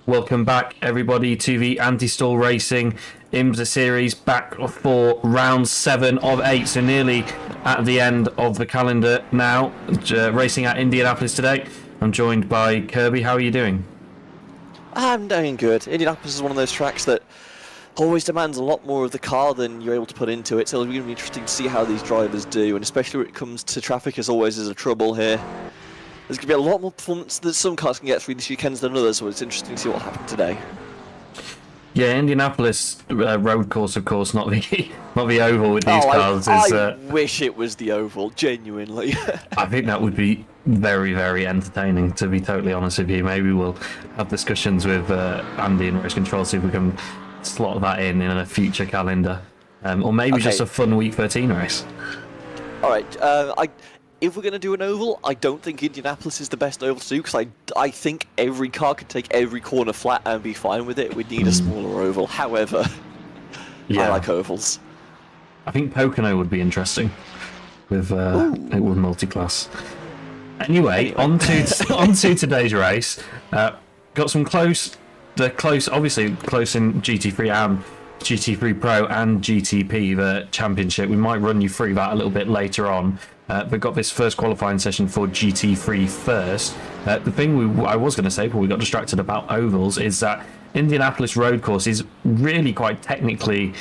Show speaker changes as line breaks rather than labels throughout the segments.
Welcome back, everybody, to the Anti-Stall Racing IMSA series, back for round 7 of 8, so nearly at the end of the calendar now. Racing at Indianapolis today. I'm joined by Kirby. How are you doing?
I'm doing good. Indianapolis is one of those tracks that always demands a lot more of the car than you're able to put into it, so it's going to be interesting to see how these drivers do, and especially when it comes to traffic, as always, is a trouble here. There's going to be a lot more performance that some cars can get through these weekends than others, so it's interesting to see what happened today.
Yeah, Indianapolis road course, of course, not the oval with these cars.
I wish it was the oval, genuinely.
I think that would be very, very entertaining, to be totally honest with you. Maybe we'll have discussions with Andy and Race Control, see if we can slot that in a future calendar. Or maybe just a fun Week 13 race.
Alright, if we're going to do an oval, I don't think Indianapolis is the best oval to do, because I think every car could take every corner flat and be fine with it. We'd need a smaller oval. However, I like ovals.
I think Pocono would be interesting with multi-class. Anyway, on to today's race. Got some close in GT3 and GT3 Pro and GTP, the championship. We might run you through that a little bit later on. We've got this first qualifying session for GT3 first. The thing I was going to say before we got distracted about ovals is that Indianapolis road course is really quite technically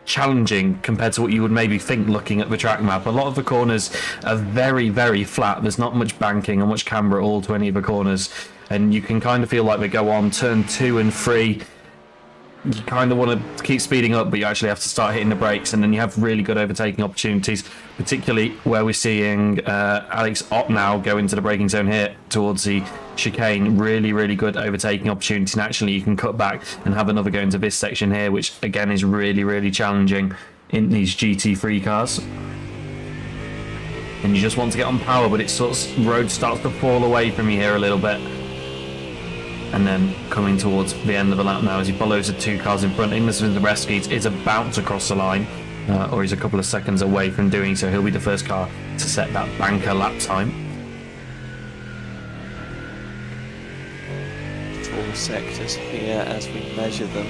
challenging compared to what you would maybe think looking at the track map. A lot of the corners are very, very flat. There's not much banking or much camber at all to any of the corners, and you can kind of feel like they go on turn 2 and 3. You kind of want to keep speeding up, but you actually have to start hitting the brakes, and then you have really good overtaking opportunities, particularly where we're seeing Alex Ott now go into the braking zone here towards the chicane. Really, really good overtaking opportunity, and actually you can cut back and have another go into this section here, which again is really, really challenging in these GT3 cars. And you just want to get on power, but road starts to fall away from you here a little bit. And then coming towards the end of the lap now as he follows the 2 cars in front. Ignis Vinzareski is about to cross the line, or he's a couple of seconds away from doing so. He'll be the first car to set that banker lap time.
4 sectors here as we measure them.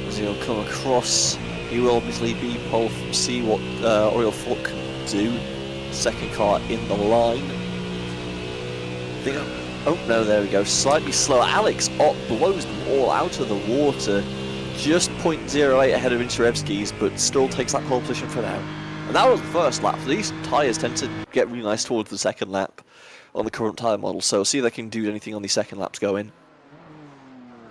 As he'll come across, he will obviously be pole from see what Oriel Falk can do. Second car in the line. Oh no, there we go, slightly slower. Alex Ott blows them all out of the water, just 0.08 ahead of Vincerevski's, but still takes that pole position for now. And that was the first lap. These tyres tend to get really nice towards the second lap on the current tyre model, so see if they can do anything on the second laps going.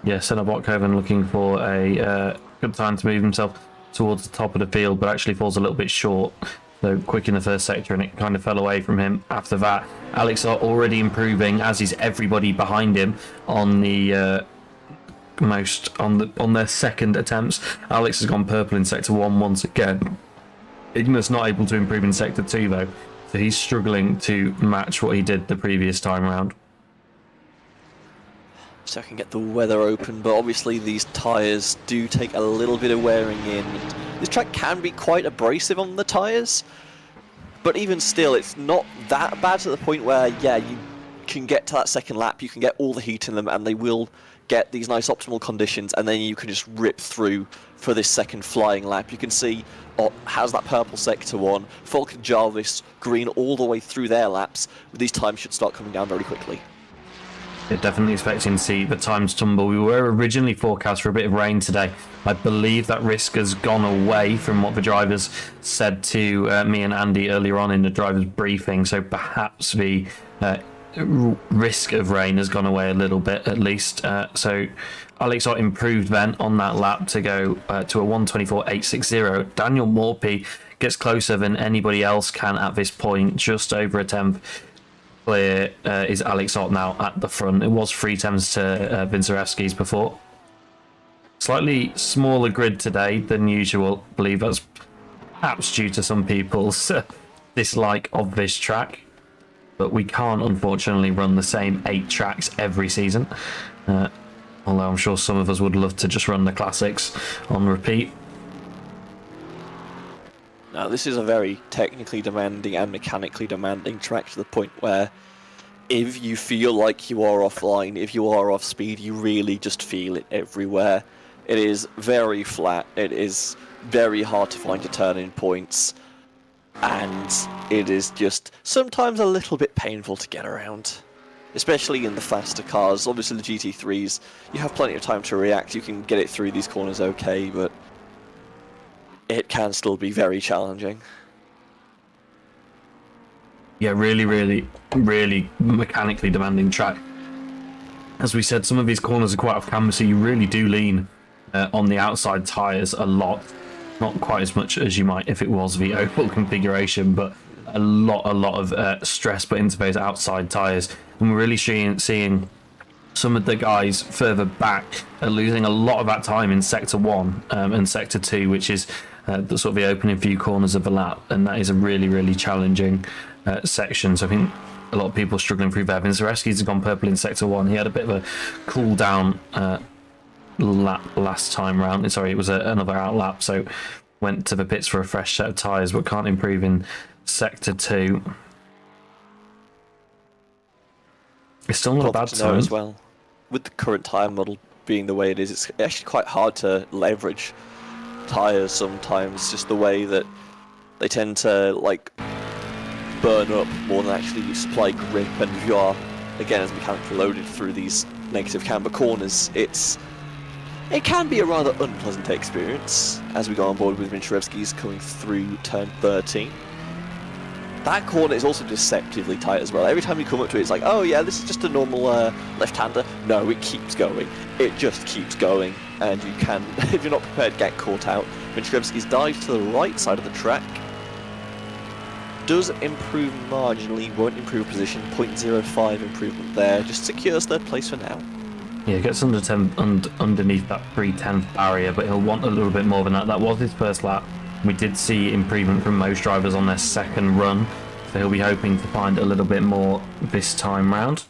Yeah, Senna Botkoven looking for a good time to move himself towards the top of the field, but actually falls a little bit short. So quick in the first sector, and it kind of fell away from him after that. Alex are already improving, as is everybody behind him on the on their second attempts. Alex has gone purple in sector 1 once again. Ignis not able to improve in sector 2 though, so he's struggling to match what he did the previous time around.
So I can get the weather open, but obviously these tyres do take a little bit of wearing in. This track can be quite abrasive on the tyres, but even still, it's not that bad to the point where, yeah, you can get to that second lap, you can get all the heat in them, and they will get these nice optimal conditions, and then you can just rip through for this second flying lap. You can see Ott has that purple sector 1, Falk and Jarvis green all the way through their laps, but these times should start coming down very quickly.
Yeah, definitely expecting to see the times tumble. We were originally forecast for a bit of rain today. I believe that risk has gone away from what the drivers said to me and Andy earlier on in the drivers' briefing, so perhaps the risk of rain has gone away a little bit at least. So Alex Ott improved then on that lap to go to a 1:24.860. Daniel Morphy gets closer than anybody else can at this point, just over a tenth. Clear is Alex Ott now at the front. It was 3 tenths to Vincerevski's before. Slightly smaller grid today than usual. I believe that's perhaps due to some people's dislike of this track. But we can't unfortunately run the same 8 tracks every season. Although I'm sure some of us would love to just run the classics on repeat.
Now, this is a very technically demanding and mechanically demanding track to the point where if you feel like you are offline, if you are off speed, you really just feel it everywhere. It is very flat, it is very hard to find your turning points, and it is just sometimes a little bit painful to get around. Especially in the faster cars. Obviously the GT3s, you have plenty of time to react, you can get it through these corners okay, but it can still be very challenging.
Yeah, really, really, really mechanically demanding track. As we said, some of these corners are quite off camber, so you really do lean on the outside tyres a lot. Not quite as much as you might if it was the oval configuration, but a lot of stress put into those outside tyres. And we're really seeing some of the guys further back are losing a lot of that time in Sector 1 and Sector 2, which is the sort of the opening few corners of the lap, and that is a really, really challenging section. So I think a lot of people struggling through there. Vincerevski's gone purple in Sector 1. He had a bit of a cool down lap last time round. Sorry, it was another out lap, so went to the pits for a fresh set of tyres, but can't improve in Sector 2. It's still not a bad time
as well. With the current tyre model being the way it is, it's actually quite hard to leverage tyres sometimes, just the way that they tend to like burn up more than actually supply grip, and if you are, again, as mechanically loaded through these negative camber corners, it can be a rather unpleasant experience as we go on board with Vincerevski's coming through turn 13. That corner is also deceptively tight as well. Every time you come up to it, it's like, oh yeah, this is just a normal left-hander. No, it keeps going. It just keeps going, and you can, if you're not prepared, get caught out. Vincerevski's dive to the right side of the track does improve marginally, won't improve position, 0.05 improvement there, just secures third place for now.
Yeah, gets underneath that 3/10 barrier, but he'll want a little bit more than that. That was his first lap. We did see improvement from most drivers on their second run, so he'll be hoping to find a little bit more this time round.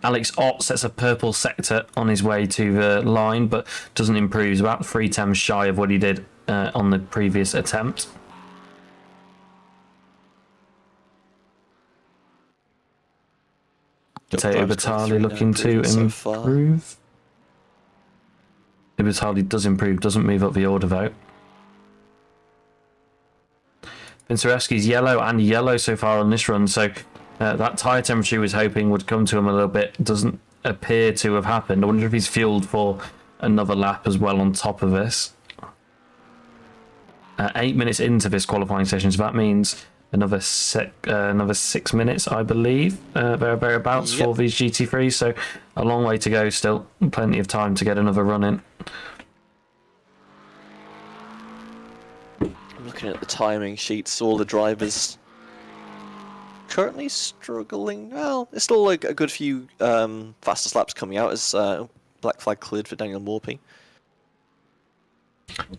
Alex Ott sets a purple sector on his way to the line, but doesn't improve. He's about 3/10 shy of what he did on the previous attempt. Ubertali looking to improve. Ubertali does improve, doesn't move up the order though. Vincerevski's yellow and yellow so far on this run, so that tyre temperature he was hoping would come to him a little bit doesn't appear to have happened. I wonder if he's fueled for another lap as well on top of this. 8 minutes into this qualifying session, so that means another 6 minutes, I believe, thereabouts for these GT3s. So a long way to go still, plenty of time to get another run in.
I'm looking at the timing sheets, all the drivers currently struggling. Well, there's still like a good few fastest laps coming out as black flag cleared for Daniel Morphy.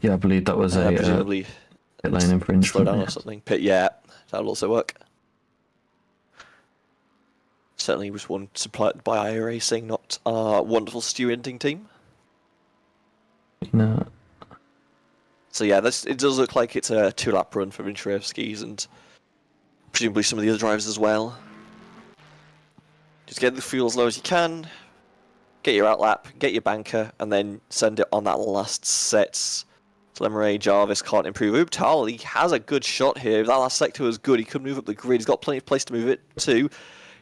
Yeah, I believe that was
presumably
pit lane infringement.
Slow down or something. Yeah, that'll also work. Certainly was one supplied by iRacing, not our wonderful stewarding team.
No.
So yeah, it does look like it's a 2-lap run for Vincerevski's and presumably some of the other drivers as well. Just get the fuel as low as you can, get your outlap, get your banker, and then send it on that last set. Lemeray Jarvis can't improve. Ubertali has a good shot here. If that last sector was good, he could move up the grid. He's got plenty of place to move it to.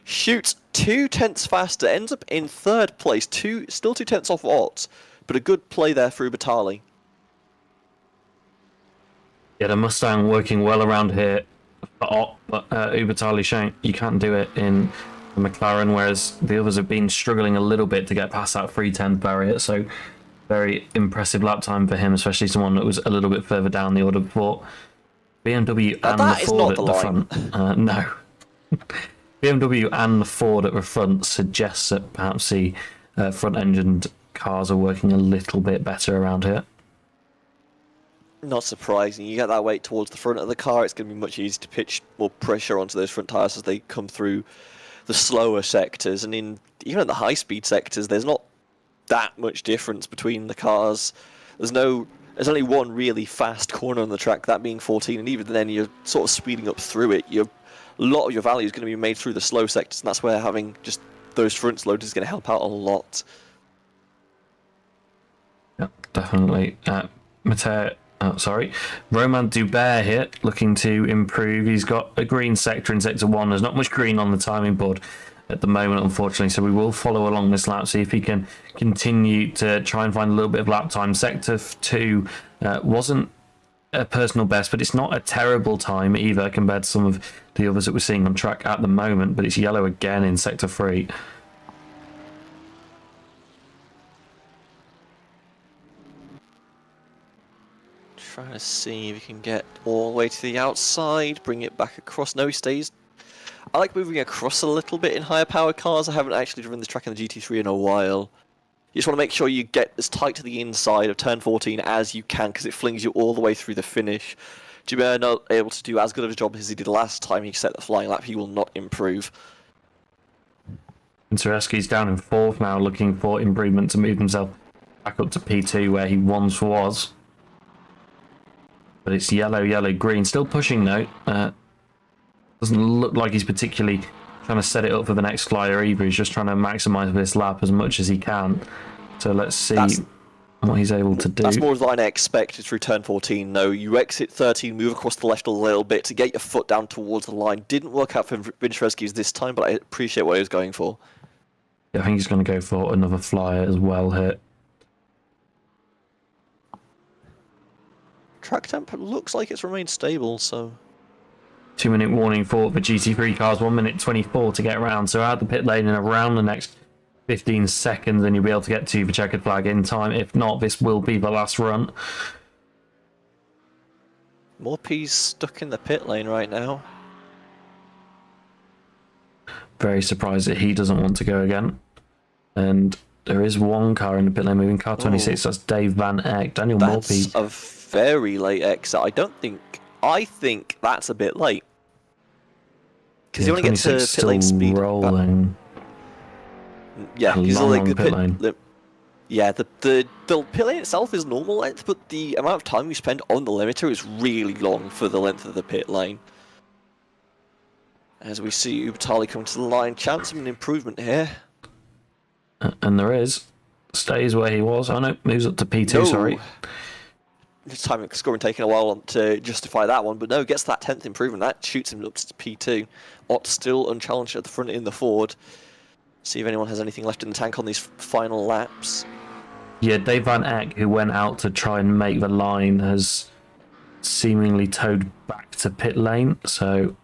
Shoots 2/10 faster, ends up in third place. Still 2/10 off Ott, but a good play there for Ubertali.
Yeah, the Mustang working well around here for Ott, but Ubertali showing you can't do it in the McLaren, whereas the others have been struggling a little bit to get past that 3:10 barrier. So very impressive lap time for him, especially someone that was a little bit further down the order before. BMW and the Ford at the front. No. BMW and the Ford at the front suggests that perhaps the front-engined cars are working a little bit better around here.
Not surprising. You get that weight towards the front of the car, it's going to be much easier to pitch more pressure onto those front tyres as they come through the slower sectors. And even in the high-speed sectors, there's not that much difference between the cars. There's only one really fast corner on the track, that being 14, and even then you're sort of speeding up through it. You're a lot of your value is going to be made through the slow sectors, and that's where having just those front loaders is going to help out a lot.
Yeah, definitely. Roman Dubert here, looking to improve. He's got a green sector in Sector 1. There's not much green on the timing board at the moment, unfortunately, so we will follow along this lap, see if he can continue to try and find a little bit of lap time. Sector 2 wasn't a personal best, but it's not a terrible time either compared to some of the others that we're seeing on track at the moment, but it's yellow again in Sector 3.
Trying to see if he can get all the way to the outside, bring it back across. No, he stays. I like moving across a little bit in higher power cars. I haven't actually driven this track in the GT3 in a while. You just want to make sure you get as tight to the inside of turn 14 as you can, because it flings you all the way through the finish. Joubert not able to do as good of a job as he did last time he set the flying lap. He will not improve.
Intereski's down in 4th now, looking for improvement to move himself back up to P2 where he once was. But it's yellow, yellow, green. Still pushing though. Doesn't look like he's particularly trying to set it up for the next flyer either. He's just trying to maximise this lap as much as he can. So let's see what he's able to do.
That's more than I expected through turn 14. No, you exit 13, move across the left a little bit to get your foot down towards the line. Didn't work out for Vinchereski's this time, but I appreciate what he was going for.
Yeah, I think he's going to go for another flyer as well here.
Track temp looks like it's remained stable, so...
2-minute warning for the GT3 cars, 1 minute 24 to get around. So out the pit lane in around the next 15 seconds, and you'll be able to get to the checkered flag in time. If not, this will be the last run.
Morpie's stuck in the pit lane right now.
Very surprised that he doesn't want to go again. And there is one car in the pit lane moving, car 26. That's Dave Van Eyck. Daniel Morpie.
That's a very late exit. I think that's a bit late. Because you only get to pit lane speed.
Rolling.
Yeah, because
the pit lane.
the pit lane itself is normal length, but the amount of time you spend on the limiter is really long for the length of the pit lane. As we see Ubertali come to the line, chance of an improvement here.
And there is. Stays where he was. Oh no, moves up to P2, sorry.
This time scoring taking a while to justify that one, but no, gets that 10th improvement. That shoots him up to P2. Ott still unchallenged at the front in the Ford. See if anyone has anything left in the tank on these final laps.
Yeah, Dave Van Eyck, who went out to try and make the line, has seemingly towed back to pit lane, so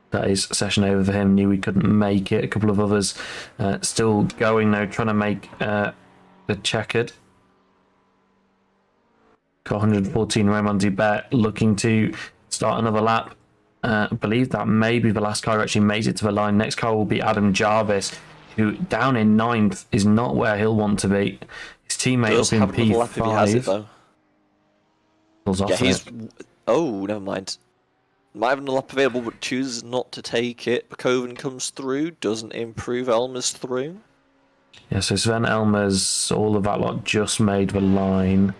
that is session over for him. Knew he couldn't make it. A couple of others still going though, trying to make the checkered. Got 114, Roman Dubert looking to start another lap. I believe that may be the last car who actually makes it to the line. Next car will be Adam Jarvis, who down in 9th is not where he'll want to be. His teammate up in P5.
Yeah, he's... Oh, never mind. Might have another lap available, but chooses not to take it. Bakoven comes through, doesn't improve. Elmer's through.
Yeah, so Sven Elmer's, all of that lot just made the line.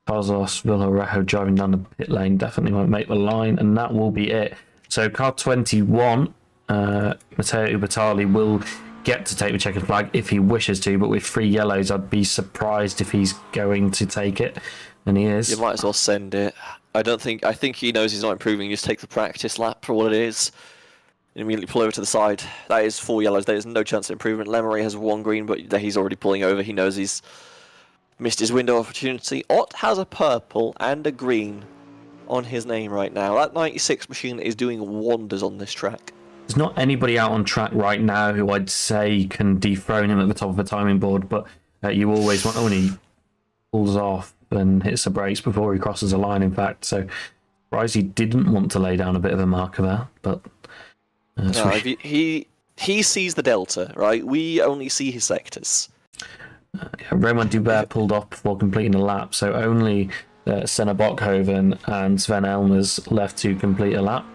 Kozos, Villarejo driving down the pit lane definitely won't make the line, and that will be it. So car 21, Matteo Ubertali will get to take the checkered flag if he wishes to, but with 3 yellows, I'd be surprised if he's going to take it, and he is.
You might as well send it. I think he knows he's not improving. Just take the practice lap for what it is, and immediately pull over to the side. That is 4 yellows. There is no chance of improvement. Lemery has 1 green, but he's already pulling over. He knows he's missed his window of opportunity. Ott has a purple and a green on his name right now. That 96 machine is doing wonders on this track.
There's not anybody out on track right now who I'd say can dethrone him at the top of the timing board, but you always want when he pulls off and hits the brakes before he crosses a line, in fact. So, surprised he didn't want to lay down a bit of a marker there, but...
no, he sees the delta, right? We only see his sectors.
Roman Dubert pulled off before completing the lap, so only Senna Bockhoven and Sven Elmers left to complete a lap.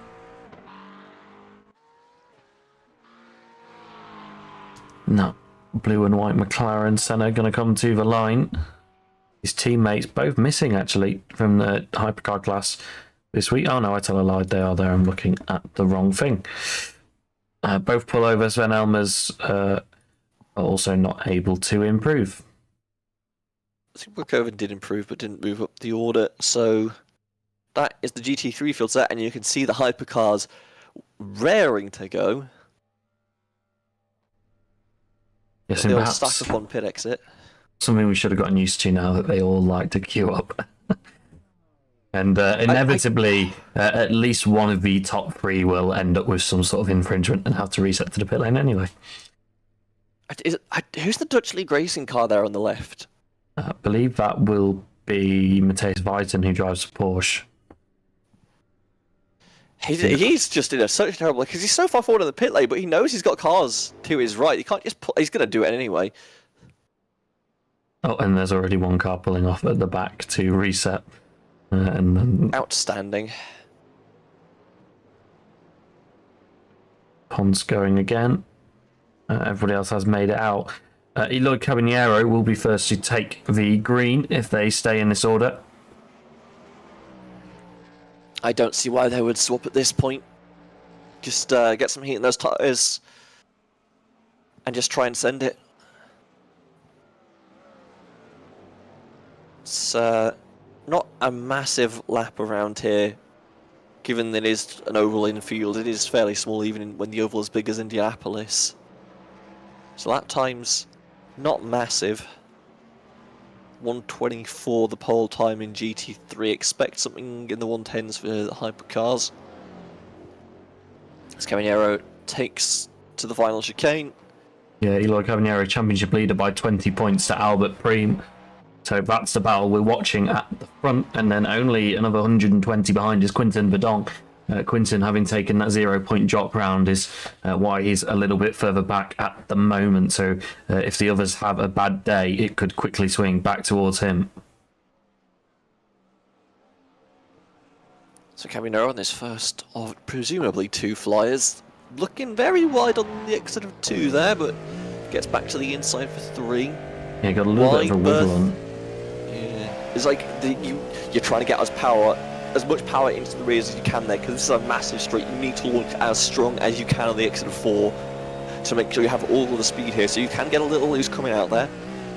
No, blue and white McLaren. Senna going to come to the line. His teammates both missing actually from the hypercar class, this week. Oh no, I tell a lie. They are there. I'm looking at the wrong thing. Both pullovers. Sven Elmers are also not able to improve.
I think Brookhaven did improve, but didn't move up the order. So that is the GT3 field set, and you can see the hypercars raring to go.
Yes,
They'll
and
stack up on pit exit.
Something we should have gotten used to now that they all like to queue up. And inevitably, at least one of the top three will end up with some sort of infringement and have to reset to the pit lane anyway.
Who's the Dutch League racing car there on the left?
I believe that will be Matthias Weiten, who drives a Porsche.
He's just in such terrible, because he's so far forward in the pit lane, but he knows he's got cars to his right. He can't just he's going to do it anyway.
Oh, and there's already one car pulling off at the back to reset. And then
Outstanding.
Pond's going again. Everybody else has made it out. Eloy Caballero will be first to take the green if they stay in this order.
I don't see why they would swap at this point. Just get some heat in those tyres and just try and send it. It's not a massive lap around here, given that it is an oval infield. It is fairly small, even when the oval is big as Indianapolis. So lap time's not massive. 1:24 the pole time in GT3. Expect something in the 1:10s for the hypercars. As Caballero takes to the final chicane.
Yeah, Eloy Caballero, championship leader by 20 points to Albert Preem. So that's the battle we're watching at the front, and then only another 120 behind is Quinten Verdonk. Quinten, having taken that 0-point drop round, is why he's a little bit further back at the moment. So if the others have a bad day, it could quickly swing back towards him.
So Caballero on this first of presumably two flyers, looking very wide on the exit of two there, but gets back to the inside for three.
Yeah, got a little bit of a wiggle on.
Yeah, it's like you're trying to get as much power into the rears as you can there, because this is a massive straight. You need to launch as strong as you can on the exit of 4 to make sure you have all of the speed here, so you can get a little loose coming out there.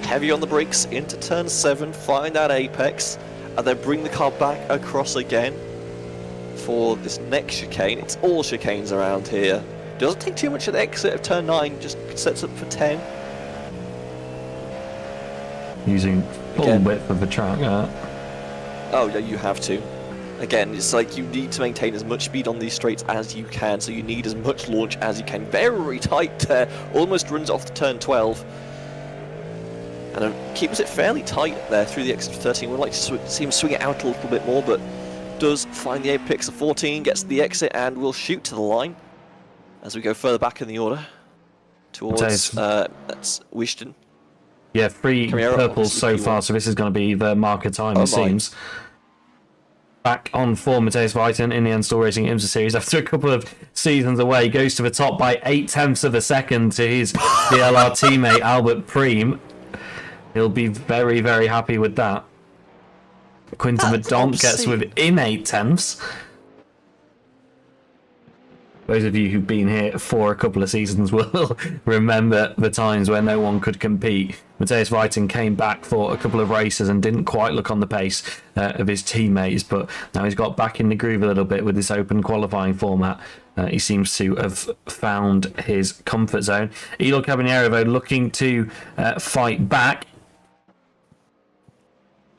Heavy on the brakes into turn 7, find that apex, and then bring the car back across again for this next chicane. It's all chicanes around here. Doesn't take too much at the exit of turn 9, just sets up for 10.
Using full width of the track.
Oh yeah, you have to. Again, it's like you need to maintain as much speed on these straights as you can, so you need as much launch as you can. Very tight there, almost runs off the turn 12. And keeps it fairly tight there through the exit of 13. We'd like to see him swing it out a little bit more, but does find the apex of 14, gets the exit, and will shoot to the line as we go further back in the order towards that's Wishton.
Yeah, 3
Caballero,
purples so far, so this is going to be the marker time, it seems. Back on for Matthias Weiten in the end, still racing IMSA series after a couple of seasons away. Goes to the top by 0.8 of a second to his DLR teammate Albert Preem. He'll be very, very happy with that. Quinten Verdonk gets within 0.8. Those of you who've been here for a couple of seasons will remember the times when no one could compete. Matthias Weiten came back for a couple of races and didn't quite look on the pace of his teammates, but now he's got back in the groove a little bit with this open qualifying format. He seems to have found his comfort zone. Eloy Caballero, though, looking to fight back.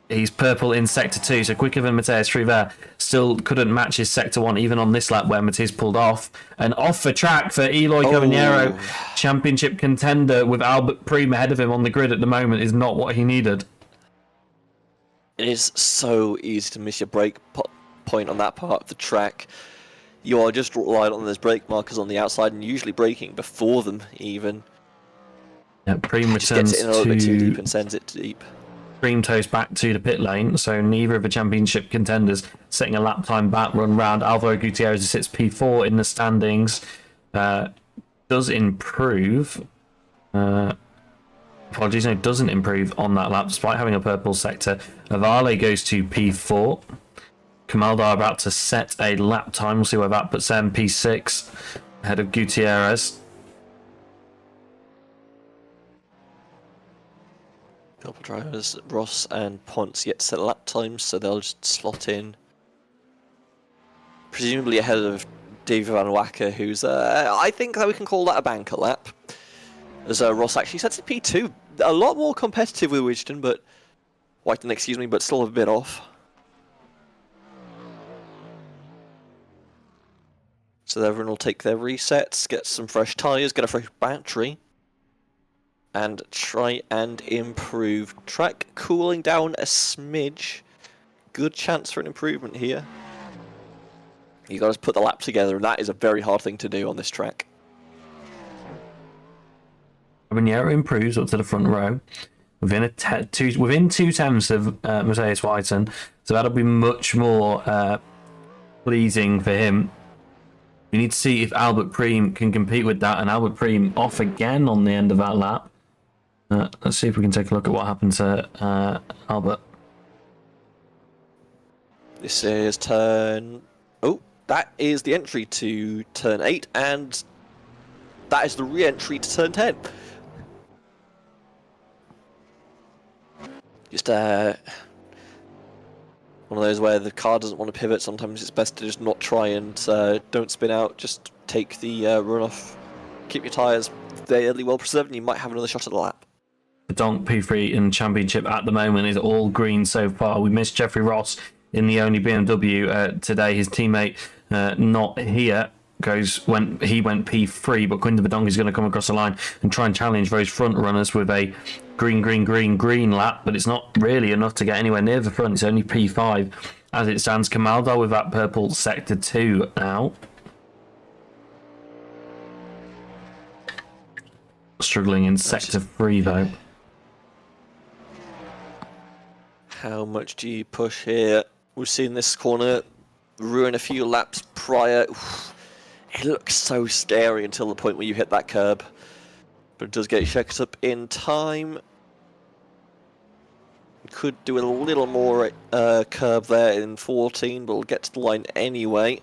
He's purple in Sector 2, so quicker than Matthias Triver. Still couldn't match his Sector 1, even on this lap where Matthias pulled off. And off the track for Eloy Caballero. Championship contender with Albert Preem ahead of him on the grid at the moment is not what he needed.
It is so easy to miss your brake point on that part of the track. You are just reliant on those brake markers on the outside and usually braking before them even.
Yeah, Preem
just gets it in a little bit too deep and sends it deep.
Preem toes back to the pit lane, so neither of the championship contenders setting a lap time back run round. Alvaro Gutierrez sits P4 in the standings. Does improve. Apologies, no, doesn't improve on that lap despite having a purple sector. Avale goes to P4. Kamaldar about to set a lap time. We'll see where that puts them. P6 ahead of Gutierrez.
Couple drivers, Ross and Ponce, yet to set lap times, so they'll just slot in. Presumably ahead of David Van Wacker, who's, I think that we can call that a banker lap. As Ross actually sets it P2. A lot more competitive with Whittington, but but still a bit off. So everyone will take their resets, get some fresh tyres, get a fresh battery, and try and improve. Track cooling down a smidge. Good chance for an improvement here. You got to put the lap together, and that is a very hard thing to do on this track.
Caballero improves up to the front row within two tenths of Matthias Whiten, so that'll be much more pleasing for him. We need to see if Albert Preem can compete with that, and Albert Preem off again on the end of that lap. Let's see if we can take a look at what happened to Albert.
This is turn... Oh, that is the entry to turn 8, and that is the re-entry to turn 10. Just one of those where the car doesn't want to pivot. Sometimes it's best to just not try and don't spin out. Just take the runoff. Keep your tyres fairly well preserved, and you might have another shot at the lap.
The Donk P3 in the championship at the moment is all green so far. We missed Jeffrey Ross in the only BMW today. His teammate not here. He went P3, but Quinton Verdonk is going to come across the line and try and challenge those front runners with a green lap, but it's not really enough to get anywhere near the front. It's only P5 as it stands. Kamaldar with that purple sector 2 now. Struggling in sector 3 though.
How much do you push here? We've seen this corner ruin a few laps prior. It looks so scary until the point where you hit that curb. But it does get checked up in time. Could do a little more curb there in 14, but we'll get to the line anyway.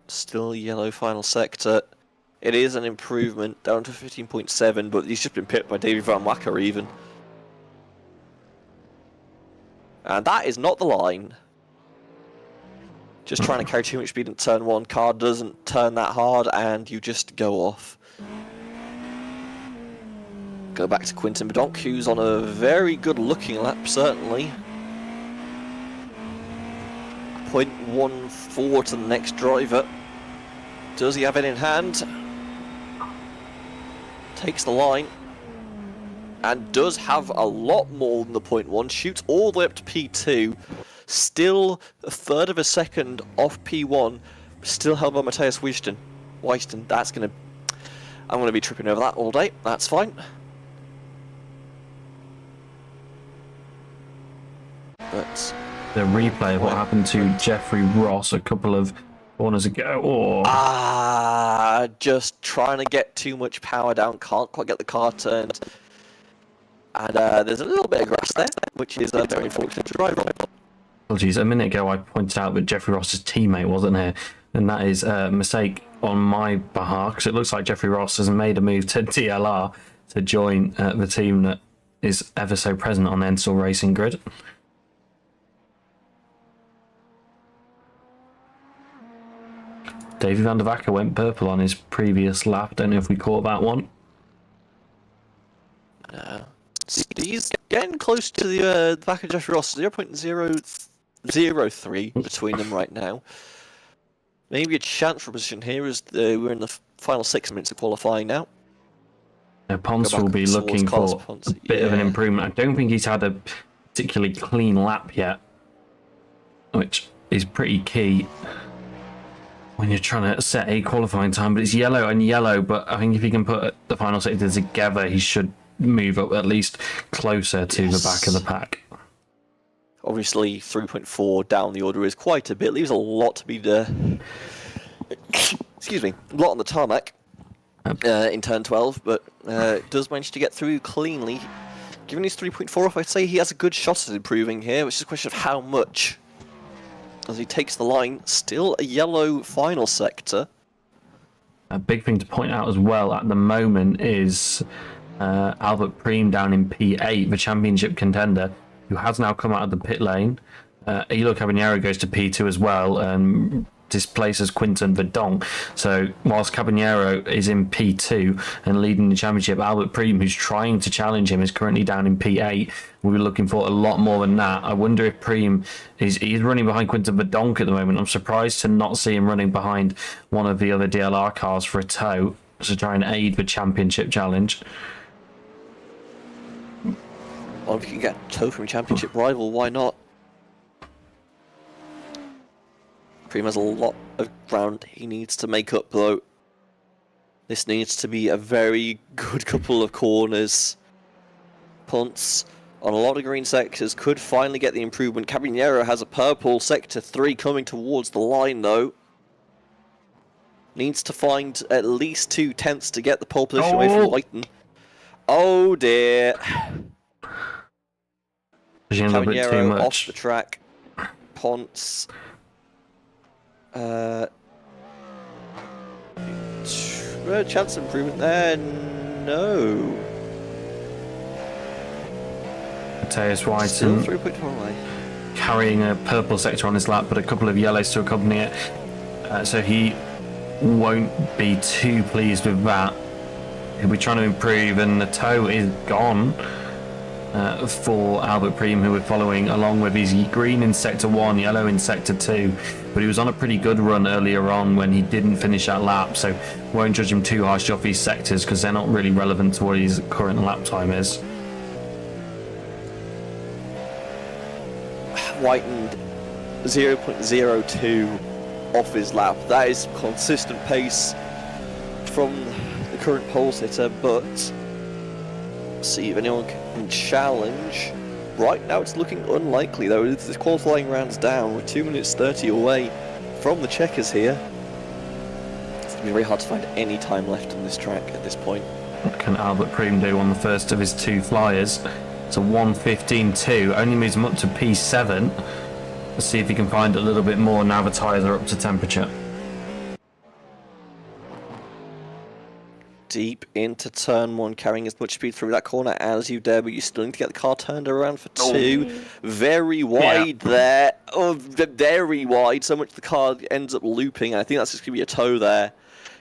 Still yellow final sector. It is an improvement down to 15.7, but he's just been pipped by David Van Wacker even. And that is not the line. Just trying to carry too much speed in turn 1. Car doesn't turn that hard and you just go off. Go back to Quinton Bedonk, who's on a very good looking lap, certainly. 0.14 to the next driver. Does he have it in hand? Takes the line. And does have a lot more than the 0.1. Shoots all the way up to P2. Still a third of a second off P1. Still held by Matthias Whittington. That's going to... I'm going to be tripping over that all day. That's fine. But
The replay of what happened to Jeffrey Ross a couple of corners ago.
Just trying to get too much power down. Can't quite get the car turned. And there's a little bit of grass there, which is very unfortunate to drive on.
Apologies, a minute ago I pointed out that Jeffrey Ross's teammate wasn't here, and that is a mistake on my behalf, because it looks like Jeffrey Ross has made a move to DLR to join the team that is ever so present on the Ensel Racing grid. David van der Wacker went purple on his previous lap. Don't know if we caught that one.
He's getting close to the back of Jeffrey Ross. 0.003 between them right now. Maybe a chance for a position here as we're in the final 6 minutes of qualifying now.
Ponce will be looking for a bit of an improvement. I don't think he's had a particularly clean lap yet, which is pretty key when you're trying to set a qualifying time. But it's yellow and yellow, but I think if he can put the final sector together, he should move up at least closer to the back of the pack.
Obviously 3.4 down the order is quite a bit. Leaves a lot to be excuse me, a lot on the tarmac in turn 12, but does manage to get through cleanly. Given he's 3.4 off, I'd say he has a good shot at improving here, which is a question of how much. As he takes the line, still a yellow final sector.
A big thing to point out as well at the moment is Albert Preem down in P8, the championship contender, who has now come out of the pit lane. Elo Caballero goes to P2 as well and displaces Quinton Verdonk. So whilst Caballero is in P2 and leading the championship, Albert Preem, who's trying to challenge him, is currently down in P8. We'll be looking for a lot more than that. I wonder if Preem he's running behind Quinton Verdonk at the moment. I'm surprised to not see him running behind one of the other DLR cars for a tow to try and aid the championship challenge.
Well, if you can get a tow from a championship rival, why not? Preem has a lot of ground he needs to make up, though. This needs to be a very good couple of corners. Punts on a lot of green sectors could finally get the improvement. Caballero has a purple sector 3 coming towards the line, though. Needs to find at least 2 tenths to get the pole position away from Whiten. Oh dear. Caballero off the track. Ponce. Chance of improvement there? No.
Mateus Whiten carrying a purple sector on his lap, but a couple of yellows to accompany it. So he won't be too pleased with that. He'll be trying to improve, and the tow is gone for Albert Preem, who we're following along with his green in sector 1, yellow in sector 2. But he was on a pretty good run earlier on when he didn't finish that lap, so won't judge him too harshly off these sectors because they're not really relevant to what his current lap time is.
Whitened 0.02 off his lap. That is consistent pace from the current pole sitter, but see if anyone can challenge. Right now it's looking unlikely though. This qualifying round's down. We're 2 minutes 30 away from the checkers here. It's going to be very hard to find any time left on this track at this point.
What can Albert Preem do on the first of his 2 flyers? It's a 1:15.2, only moves him up to P7. Let's see if he can find a little bit more now the tyres are up to temperature.
Deep into turn 1, carrying as much speed through that corner as you dare, but you still need to get the car turned around for 2. Very wide there. Oh, very wide, so much the car ends up looping, and I think that's just going to be a tow there.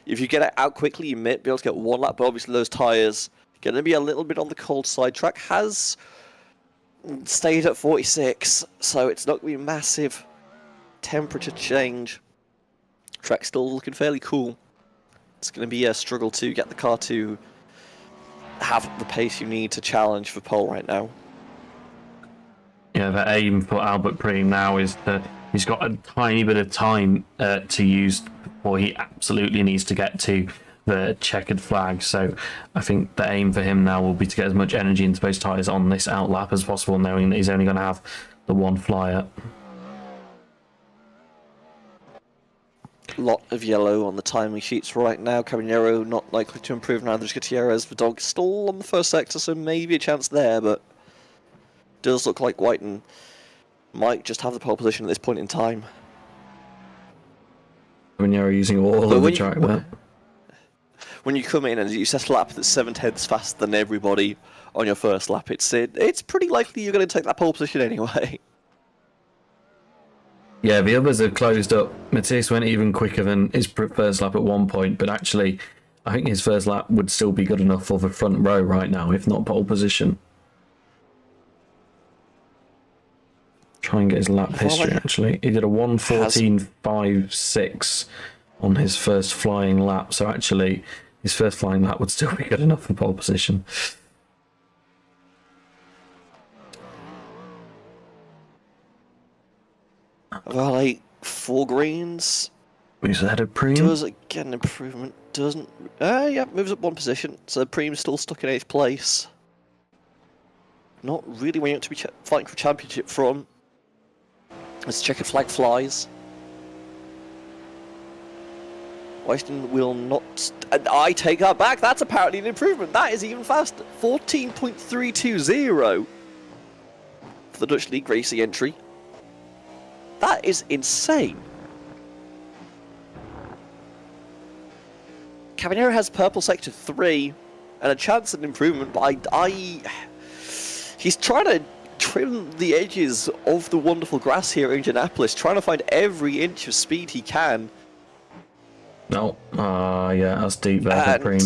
If you get it out quickly, you might be able to get 1 lap, but obviously those tyres going to be a little bit on the cold side. Track has stayed at 46, so it's not going to be a massive temperature change. Track's still looking fairly cool. It's going to be a struggle to get the car to have the pace you need to challenge for pole right now.
Yeah, the aim for Albert Preem now is that he's got a tiny bit of time to use before he absolutely needs to get to the checkered flag. So I think the aim for him now will be to get as much energy into those tyres on this outlap as possible, knowing that he's only going to have the 1 flyer.
Lot of yellow on the timing sheets right now. Caballero not likely to improve, neither is Gutierrez. The dog still on the first sector, so maybe a chance there, but does look like Whiten might just have the pole position at this point in time.
Caballero using all of the track there.
When you come in and you set a lap that's 7 tenths faster than everybody on your first lap, it's pretty likely you're going to take that pole position anyway.
Yeah, the others have closed up. Mateus went even quicker than his first lap at one point, but actually, I think his first lap would still be good enough for the front row right now, if not pole position. Try and get his lap history, actually. He did a 1:14.56 on his first flying lap, so actually, his first flying lap would still be good enough for pole position.
Well, like 4 greens.
Who's ahead of Preem?
Does get an improvement. Doesn't. Yeah, moves up 1 position. So Preem's still stuck in 8th place. Not really where you want to be fighting for championship from. As checkered flag flies. Weston will not... And I take that back. That's apparently an improvement. That is even faster. 14.320 for the Dutch League Racing entry. That is insane. Cabanero has purple sector 3 and a chance at improvement, but he's trying to trim the edges of the wonderful grass here in Indianapolis, trying to find every inch of speed he can.
No, yeah, that's deep there, Green.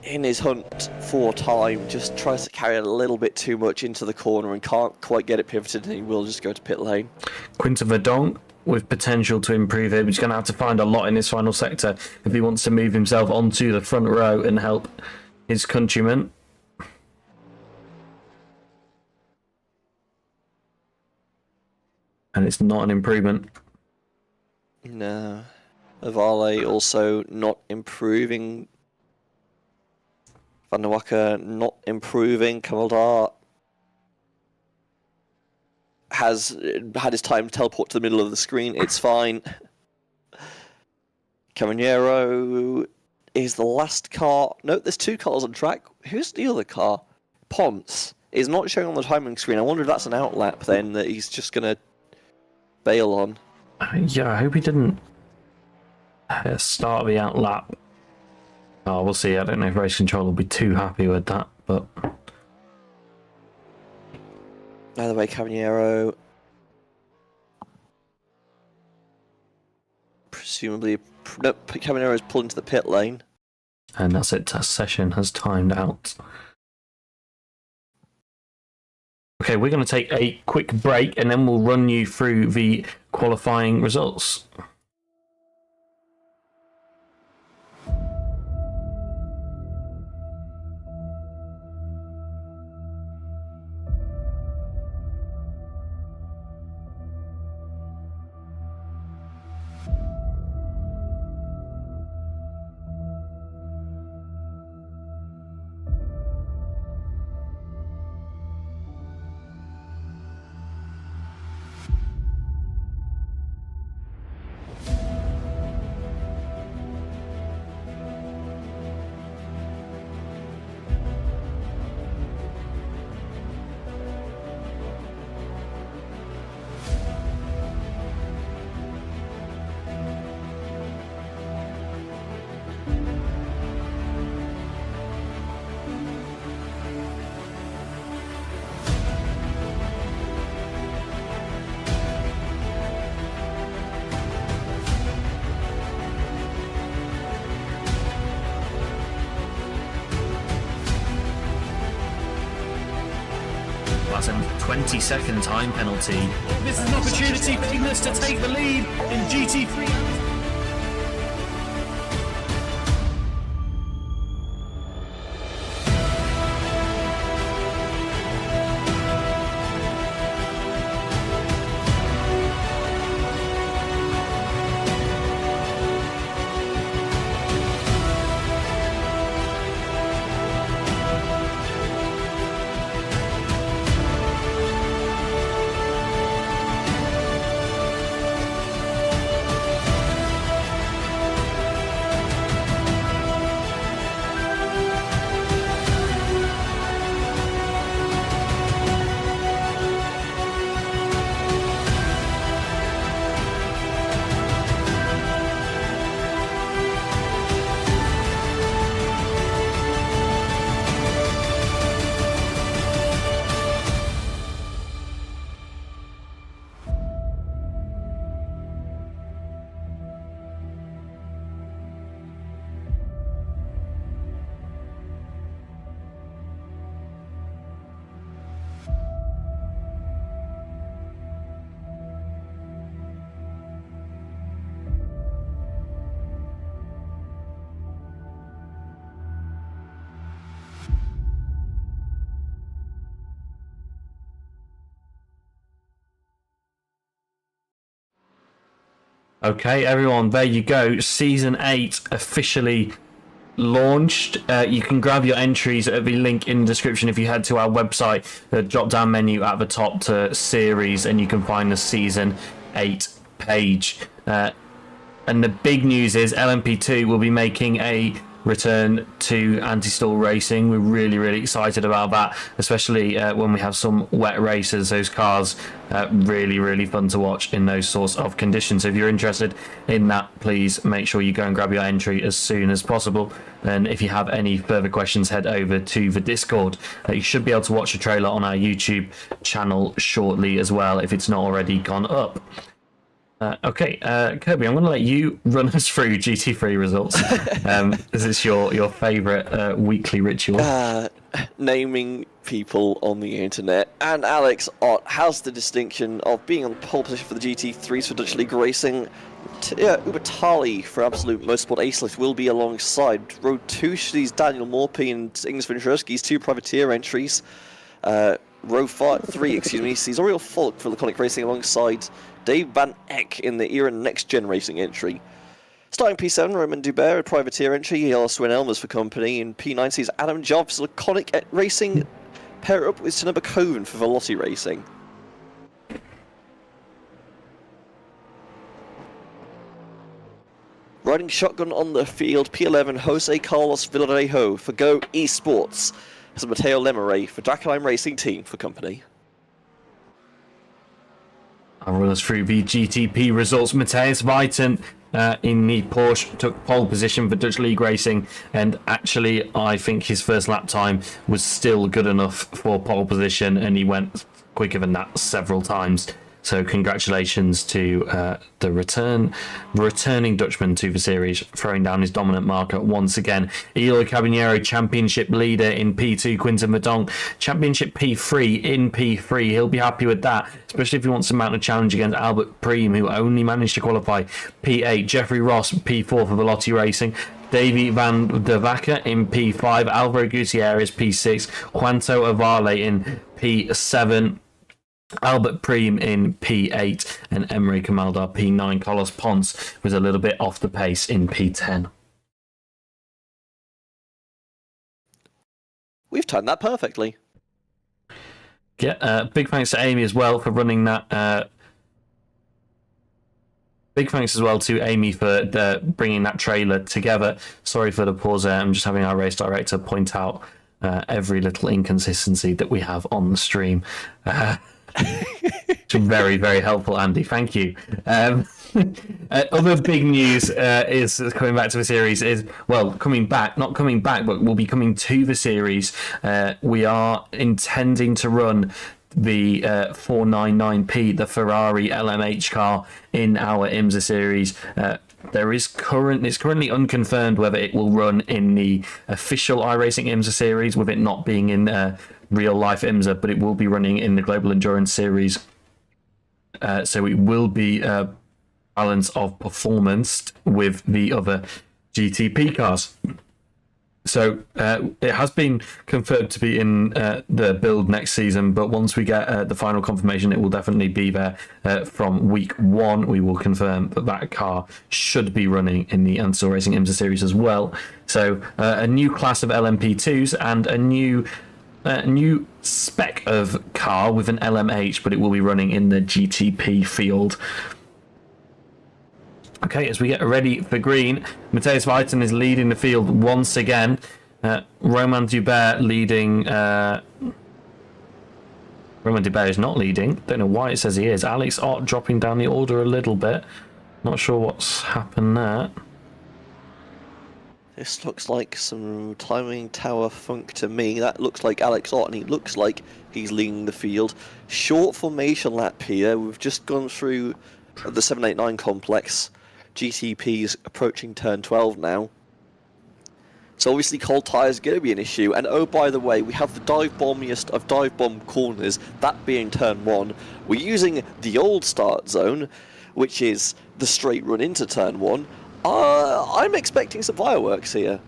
In his hunt for time, just tries to carry it a little bit too much into the corner and can't quite get it pivoted, and he will just go to pit lane.
Quinta Verdonk with potential to improve it. He's going to have to find a lot in this final sector if he wants to move himself onto the front row and help his countrymen. And it's not an improvement.
No. Avale also not improving. Van der Wacker not improving. Kamaldar has had his time teleport to the middle of the screen. It's fine. Caminero is the last car. No, there's 2 cars on track. Who's the other car? Ponce is not showing on the timing screen. I wonder if that's an outlap then that he's just going to bail on.
Yeah, I hope he didn't start the outlap. Oh, we'll see. I don't know if Race Control will be too happy with that, but...
Either way, Cabanero presumably... No, Cabanero is pulled into the pit lane.
And that's it. Test session has timed out. Okay, we're going to take a quick break and then we'll run you through the qualifying results. That's a 20-second time penalty. This is an opportunity for Ignis to take the lead in GT3. Okay, everyone, there you go. Season 8 officially launched. You can grab your entries at the link in the description if you head to our website, the drop-down menu at the top to series, and you can find the Season 8 page. And the big news is LMP2 will be making a return to anti-stall racing. We're really, really excited about that, especially when we have some wet races. Those cars, really, really fun to watch in those sorts of conditions. So if you're interested in that, please make sure you go and grab your entry as soon as possible. And if you have any further questions, head over to the Discord. You should be able to watch the trailer on our YouTube channel shortly as well, if it's not already gone up. Okay, Kirby, I'm going to let you run us through GT3 results. This is your favourite weekly ritual.
Naming people on the internet. And Alex Ott has the distinction of being on pole position for the GT3s for Dutch League Racing. Ubertali for Absolute Motorsport Aceless will be alongside. Road 2 sees Daniel Morpy and Ingers Venturesky's 2 privateer entries. Row 3, sees Oriel Falk for Laconic Racing alongside Dave Van Eck in the Era Next Gen Racing entry. Starting P7, Roman Dubert, a privateer entry. He also Swin Elmers for company. In P9 sees Adam Jobs, Laconic Racing, pair up with Sinaba Coven for Veloci Racing. Riding shotgun on the field, P11, Jose Carlos Villarejo for Go Esports. As Mateo Lemeray for Draculheim Racing Team for company.
I'll run us through the GTP results. Matthias Weiten in the Porsche took pole position for Dutch League Racing, and actually I think his first lap time was still good enough for pole position, and he went quicker than that several times. So congratulations to the returning Dutchman to the series, throwing down his dominant marker once again. Eloy Caballero, championship leader in P2. Quinton Verdonk, championship P3 in P3. He'll be happy with that, especially if he wants to mount a challenge against Albert Preem, who only managed to qualify P8. Jeffrey Ross, P4 for Veloci Racing. Davy van der Vacker in P5. Alvaro Gutierrez, P6. Juanto Avale in P7. Albert Preem in P8 and Emery Kamaldar P9. Carlos Ponce was a little bit off the pace in P10.
We've timed that perfectly.
Yeah, big thanks to Amy as well for running that. Big thanks as well to Amy for bringing that trailer together. Sorry for the pause there. I'm just having our race director point out every little inconsistency that we have on the stream. Very, very helpful, Andy. Thank you. Other big news is coming back to the series is, well, not coming back, but we'll be coming to the series. We are intending to run the 499P, the Ferrari LMH car, in our IMSA series. It's currently unconfirmed whether it will run in the official iRacing IMSA series, with it not being in real life IMSA, but it will be running in the Global Endurance Series. So it will be a balance of performance with the other GTP cars. So it has been confirmed to be in the build next season, but once we get the final confirmation, it will definitely be there from week 1. We will confirm that car should be running in the Ansel Racing IMSA series as well. So a new class of LMP2s and a new spec of car with an LMH, but it will be running in the GTP field. Okay, as we get ready for green, Matthias Weiten is leading the field once again. Roman Dubert leading. Roman Dubert is not leading. Don't know why it says he is. Alex Ott dropping down the order a little bit. Not sure what's happened there.
This looks like some timing tower funk to me. That looks like Alex Ott, and he looks like he's leading the field. Short formation lap here. We've just gone through the 789 complex. GTP's approaching turn 12 now. So obviously cold tyres are going to be an issue. And oh, by the way, we have the dive bombiest of dive bomb corners, that being turn 1. We're using the old start zone, which is the straight run into turn 1. I'm expecting some fireworks here.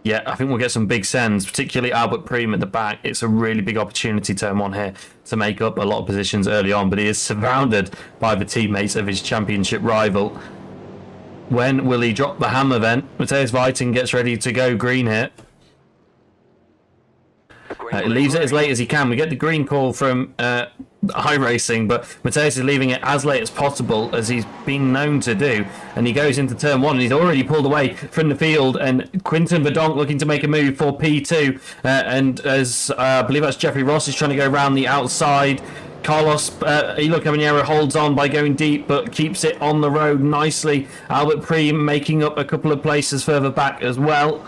Yeah, I think we'll get some big sends, particularly Albert Preem at the back. It's a really big opportunity, turn 1 here, to make up a lot of positions early on, but he is surrounded by the teammates of his championship rival. When will he drop the hammer then? Matthias Weiten gets ready to go green here. He leaves it as late as he can. We get the green call from iRacing, but Mateus is leaving it as late as possible, as he's been known to do. And he goes into turn 1, and he's already pulled away from the field. And Quinton Verdonk looking to make a move for P2. And as I believe that's Jeffrey Ross is trying to go around the outside. Carlos Elo Caballero holds on by going deep, but keeps it on the road nicely. Albert Preem making up a couple of places further back as well.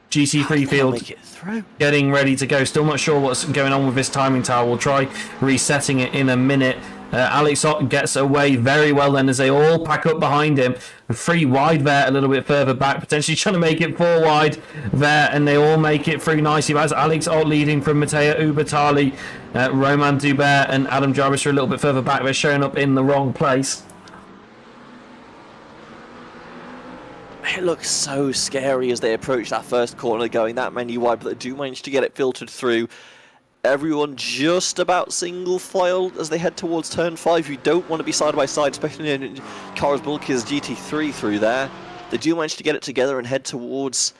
GC Freefield getting ready to go. Still not sure what's going on with this timing tower. We'll try resetting it in a minute. Alex Ott gets away very well then as they all pack up behind him. 3 wide there, a little bit further back, potentially trying to make it 4 wide there, and they all make it through nicely. That's Alex Ott leading from Matteo Ubertali. Roman Dubert and Adam Jarvis are a little bit further back. They're showing up in the wrong place.
It looks so scary as they approach that first corner, going that many wide, but they do manage to get it filtered through. Everyone just about single file as they head towards turn 5. You don't want to be side by side, especially in Carlos Bulk's GT3 through there. They do manage to get it together and head towards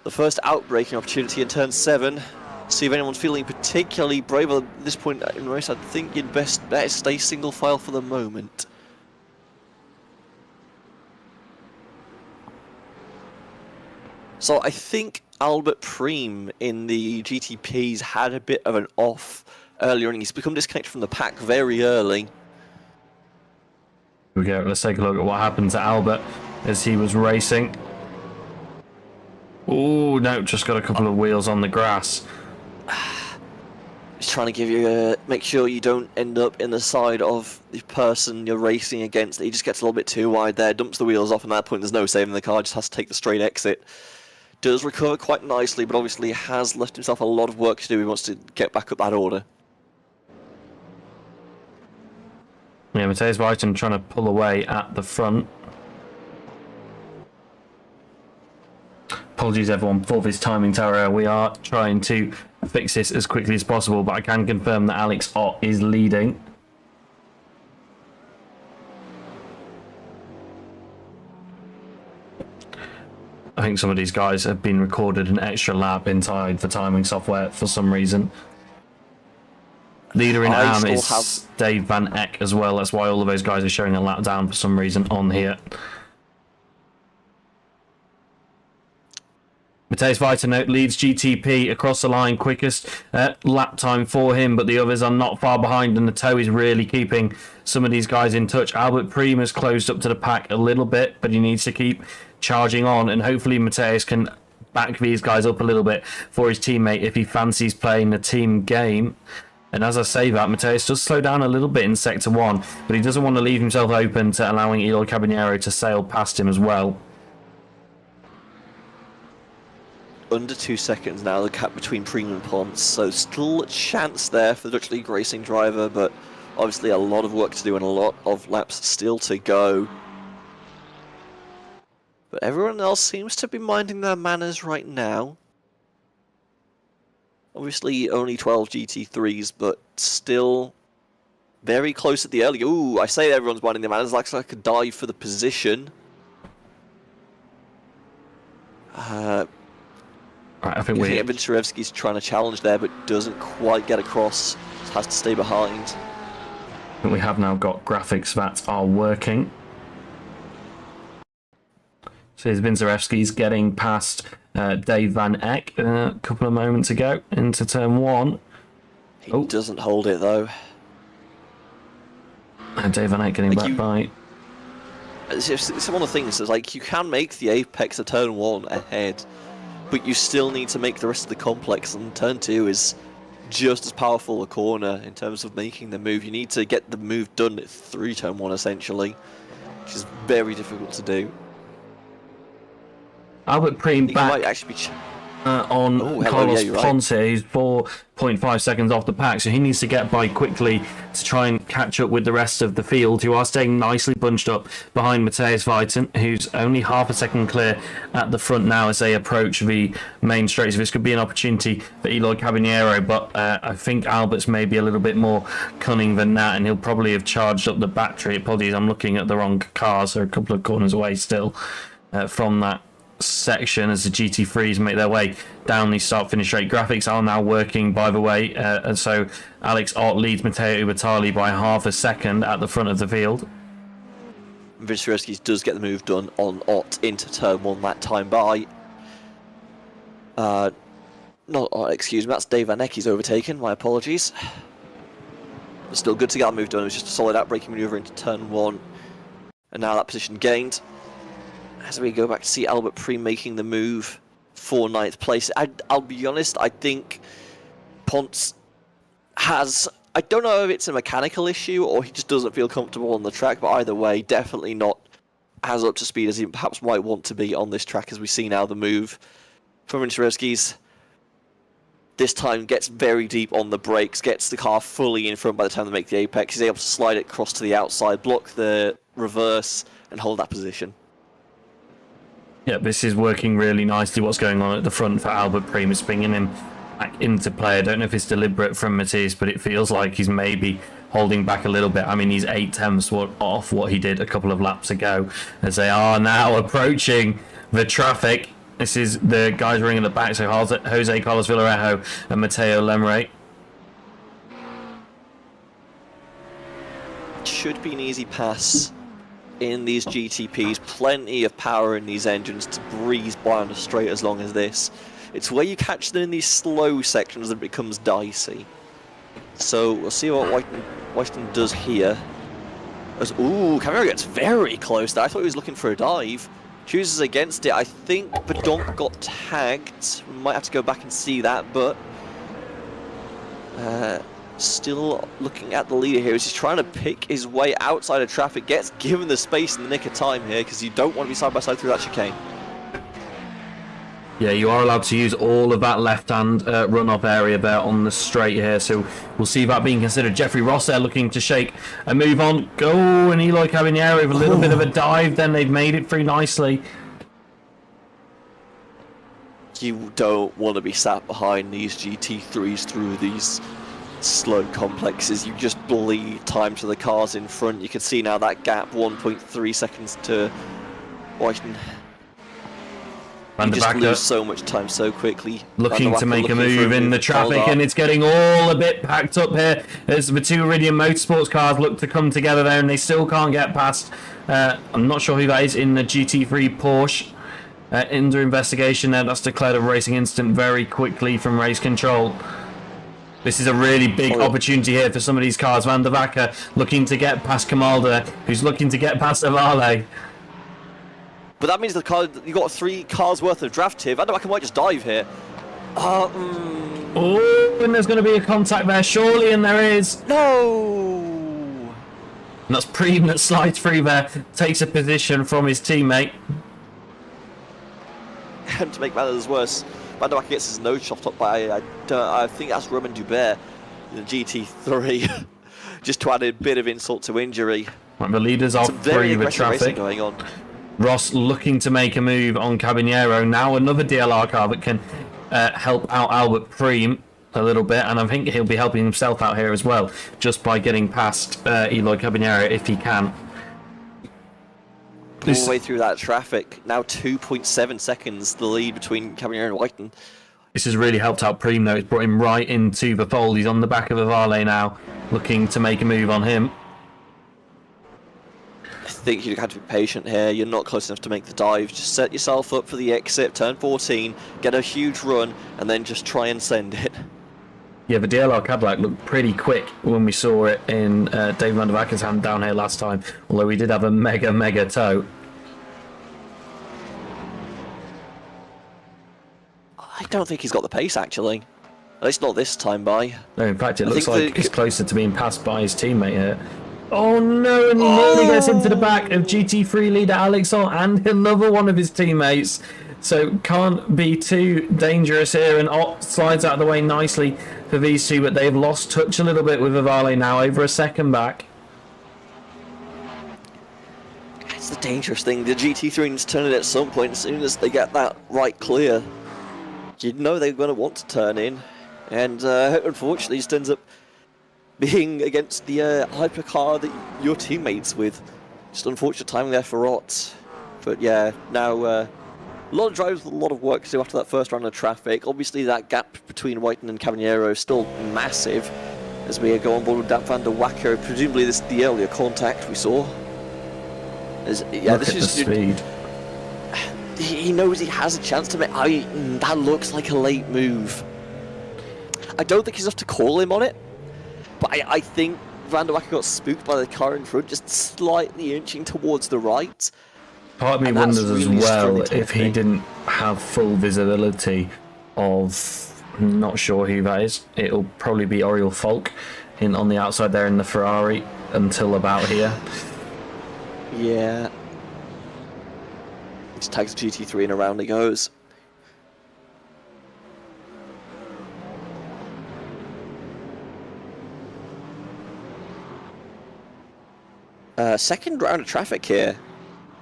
the first outbreaking opportunity in turn 7. See if anyone's feeling particularly brave at this point in the race. I think you'd best better stay single file for the moment. So I think Albert Preem in the GTPs had a bit of an off earlier, and he's become disconnected from the pack very early.
Here we go. Let's take a look at what happened to Albert as he was racing. Oh no, just got a couple of wheels on the grass.
He's trying to give you make sure you don't end up in the side of the person you're racing against. He just gets a little bit too wide there, dumps the wheels off, and at that point there's no saving the car, just has to take the straight exit. Does recover quite nicely, but obviously has left himself a lot of work to do. He wants to get back up that order.
Yeah, Mateus Whiten trying to pull away at the front. Apologies everyone for this timing tower. We are trying to fix this as quickly as possible, but I can confirm that Alex Ott is leading. I think some of these guys have been recorded an extra lap inside the timing software for some reason. Leader in AM is Dave Van Eck as well. That's why all of those guys are showing a lap down for some reason on here. Mateus Vitanote leads GTP across the line, quickest lap time for him, but the others are not far behind, and the tow is really keeping some of these guys in touch. Albert Preem has closed up to the pack a little bit, but he needs to keep charging on, and hopefully Mateus can back these guys up a little bit for his teammate if he fancies playing the team game. And as I say that, Mateus does slow down a little bit in Sector 1, but he doesn't want to leave himself open to allowing Eloy Caballero to sail past him as well.
Under 2 seconds now, the gap between Preem and Ponce, so still a chance there for the Dutch League Racing driver, but obviously a lot of work to do and a lot of laps still to go. But everyone else seems to be minding their manners right now. Obviously only 12 GT3s, but still very close at the early. Ooh, I say everyone's minding their manners, like a dive for the position.
Right, I think
Evan Cherevsky's trying to challenge there, but doesn't quite get across. Has to stay behind.
I think we have now got graphics that are working. So here's Vinzarevsky's getting past Dave Van Eck a couple of moments ago into turn 1.
He doesn't hold it though.
And Dave Van Eck getting back by.
It's one of the things is like you can make the apex of turn 1 ahead, but you still need to make the rest of the complex, and turn 2 is just as powerful a corner in terms of making the move. You need to get the move done through turn 1 essentially, which is very difficult to do.
Albert Preem back
might actually be
on Carlos Ponce, who's 4.5 seconds off the pack, so he needs to get by quickly to try and catch up with the rest of the field, who are staying nicely bunched up behind Mateus Viten, who's only half a second clear at the front now as they approach the main straight. So this could be an opportunity for Eloy Caballero, but I think Albert's maybe a little bit more cunning than that, and he'll probably have charged up the battery. Apologies, I'm looking at the wrong car, so a couple of corners away still from that section as the GT3s make their way down these start-finish rate. Graphics are now working, by the way, and so Alex Ott leads Matteo Ubertali by half a second at the front of the field.
Vyshevsky does get the move done on Ott into turn 1 that time by. Not Ott, excuse me, that's Dave Van Ecke's overtaken, my apologies. But still good to get that move done. It was just a solid outbraking manoeuvre into turn 1. And now that position gained. As we go back to see Albert Preem making the move for 9th place. I'll be honest, I think Ponce has... I don't know if it's a mechanical issue or he just doesn't feel comfortable on the track, but either way, definitely not as up to speed as he perhaps might want to be on this track, as we see now the move from Vyshevsky's. This time gets very deep on the brakes, gets the car fully in front by the time they make the apex. He's able to slide it across to the outside, block the reverse, and hold that position.
Yeah, this is working really nicely. What's going on at the front for Albert Preem is bringing him back into play. I don't know if it's deliberate from Matthias, but it feels like he's maybe holding back a little bit. I mean, he's 8/10 off what he did a couple of laps ago, as they are now approaching the traffic. This is the guys running at the back, so Jose Carlos Villarejo and Mateo Lemre.
Should be an easy pass in these GTPs. Plenty of power in these engines to breeze by on a straight as long as this. It's where you catch them in these slow sections that it becomes dicey. So we'll see what Whiten does here. As, ooh, Camaro gets very close there. I thought he was looking for a dive. Chooses against it. I think Badonk got tagged. We might have to go back and see that, but still looking at the leader here as he's trying to pick his way outside of traffic. Gets given the space in the nick of time here because you don't want to be side by side through that chicane.
Yeah, you are allowed to use all of that left-hand run-off area there on the straight here, so we'll see that being considered. Jeffrey Ross there looking to shake a move on. Go, and Eloy Caballero with a little bit of a dive, then they've made it through nicely.
You don't want to be sat behind these GT3s through these slow complexes. You just bleed time to the cars in front. You can see now that gap, 1.3 seconds to Whiten. You just lose so much time so quickly.
Looking to make a move in the traffic, and it's getting all a bit packed up here as the two Iridium Motorsports cars look to come together there, and they still can't get past. I'm not sure who that is in the GT3 Porsche. Under investigation there. That's declared a racing incident very quickly from race control. This is a really big opportunity here for some of these cars. Van der Wacker looking to get past Kamalda, who's looking to get past Avale.
But that means the car, you got 3 cars worth of draft here. Van der Wacker might just dive here.
Oh, and there's going to be a contact there, surely, and there is.
No!
And that's Preem that slides through there, takes a position from his teammate.
And to make matters worse, Van der Wacker gets his nose chopped up by, I think that's Romain Dubert in the GT3. Just to add a bit of insult to injury.
Right, the leaders are through the traffic.
Going on.
Ross looking to make a move on Caballero. Now another DLR car that can help out Albert Preem a little bit, and I think he'll be helping himself out here as well, just by getting past Eloy Caballero if he can.
All the way through that traffic. Now 2.7 seconds the lead between Caballero and Whiten.
This has really helped out Preem though. It's brought him right into the fold. He's on the back of Avale now, looking to make a move on him.
I think you have to be patient here. You're not close enough to make the dive. Just set yourself up for the exit, turn 14, get a huge run, and then just try and send it.
Yeah, the DLR Cadillac looked pretty quick when we saw it in David Van der Wacker's hand down here last time, although we did have a mega tow.
I don't think he's got the pace, actually. At least not this time by.
No, in fact, it looks like he's closer to being passed by his teammate here. Oh no, and he nearly gets into the back of GT3 leader Alex Ott and another one of his teammates. So can't be too dangerous here, and Ott slides out of the way nicely for these two, but they've lost touch a little bit with Avale now, over a second back.
It's the dangerous thing. The GT3 needs to turn in at some point. As soon as they get that right clear, you'd know they're going to want to turn in. And unfortunately, it just ends up being against the hypercar that your teammates with. Just unfortunate timing there for Ott. But yeah, now A lot of drivers with a lot of work to do after that first round of traffic. Obviously, that gap between Whiten and Caballero is still massive as we go on board with Dan van der Wacker. Presumably, this is the earlier contact we saw.
Yeah, look at the speed.
He knows he has a chance to make. That looks like a late move. I don't think he's enough to call him on it, but I think Van der Wacker got spooked by the car in front, just slightly inching towards the right.
Part of me wonders as well if he didn't have full visibility of, not sure who that is. It'll probably be Oriol Falk on the outside there in the Ferrari until about here.
Yeah. He just tags GT3 and around he goes. Second round of traffic here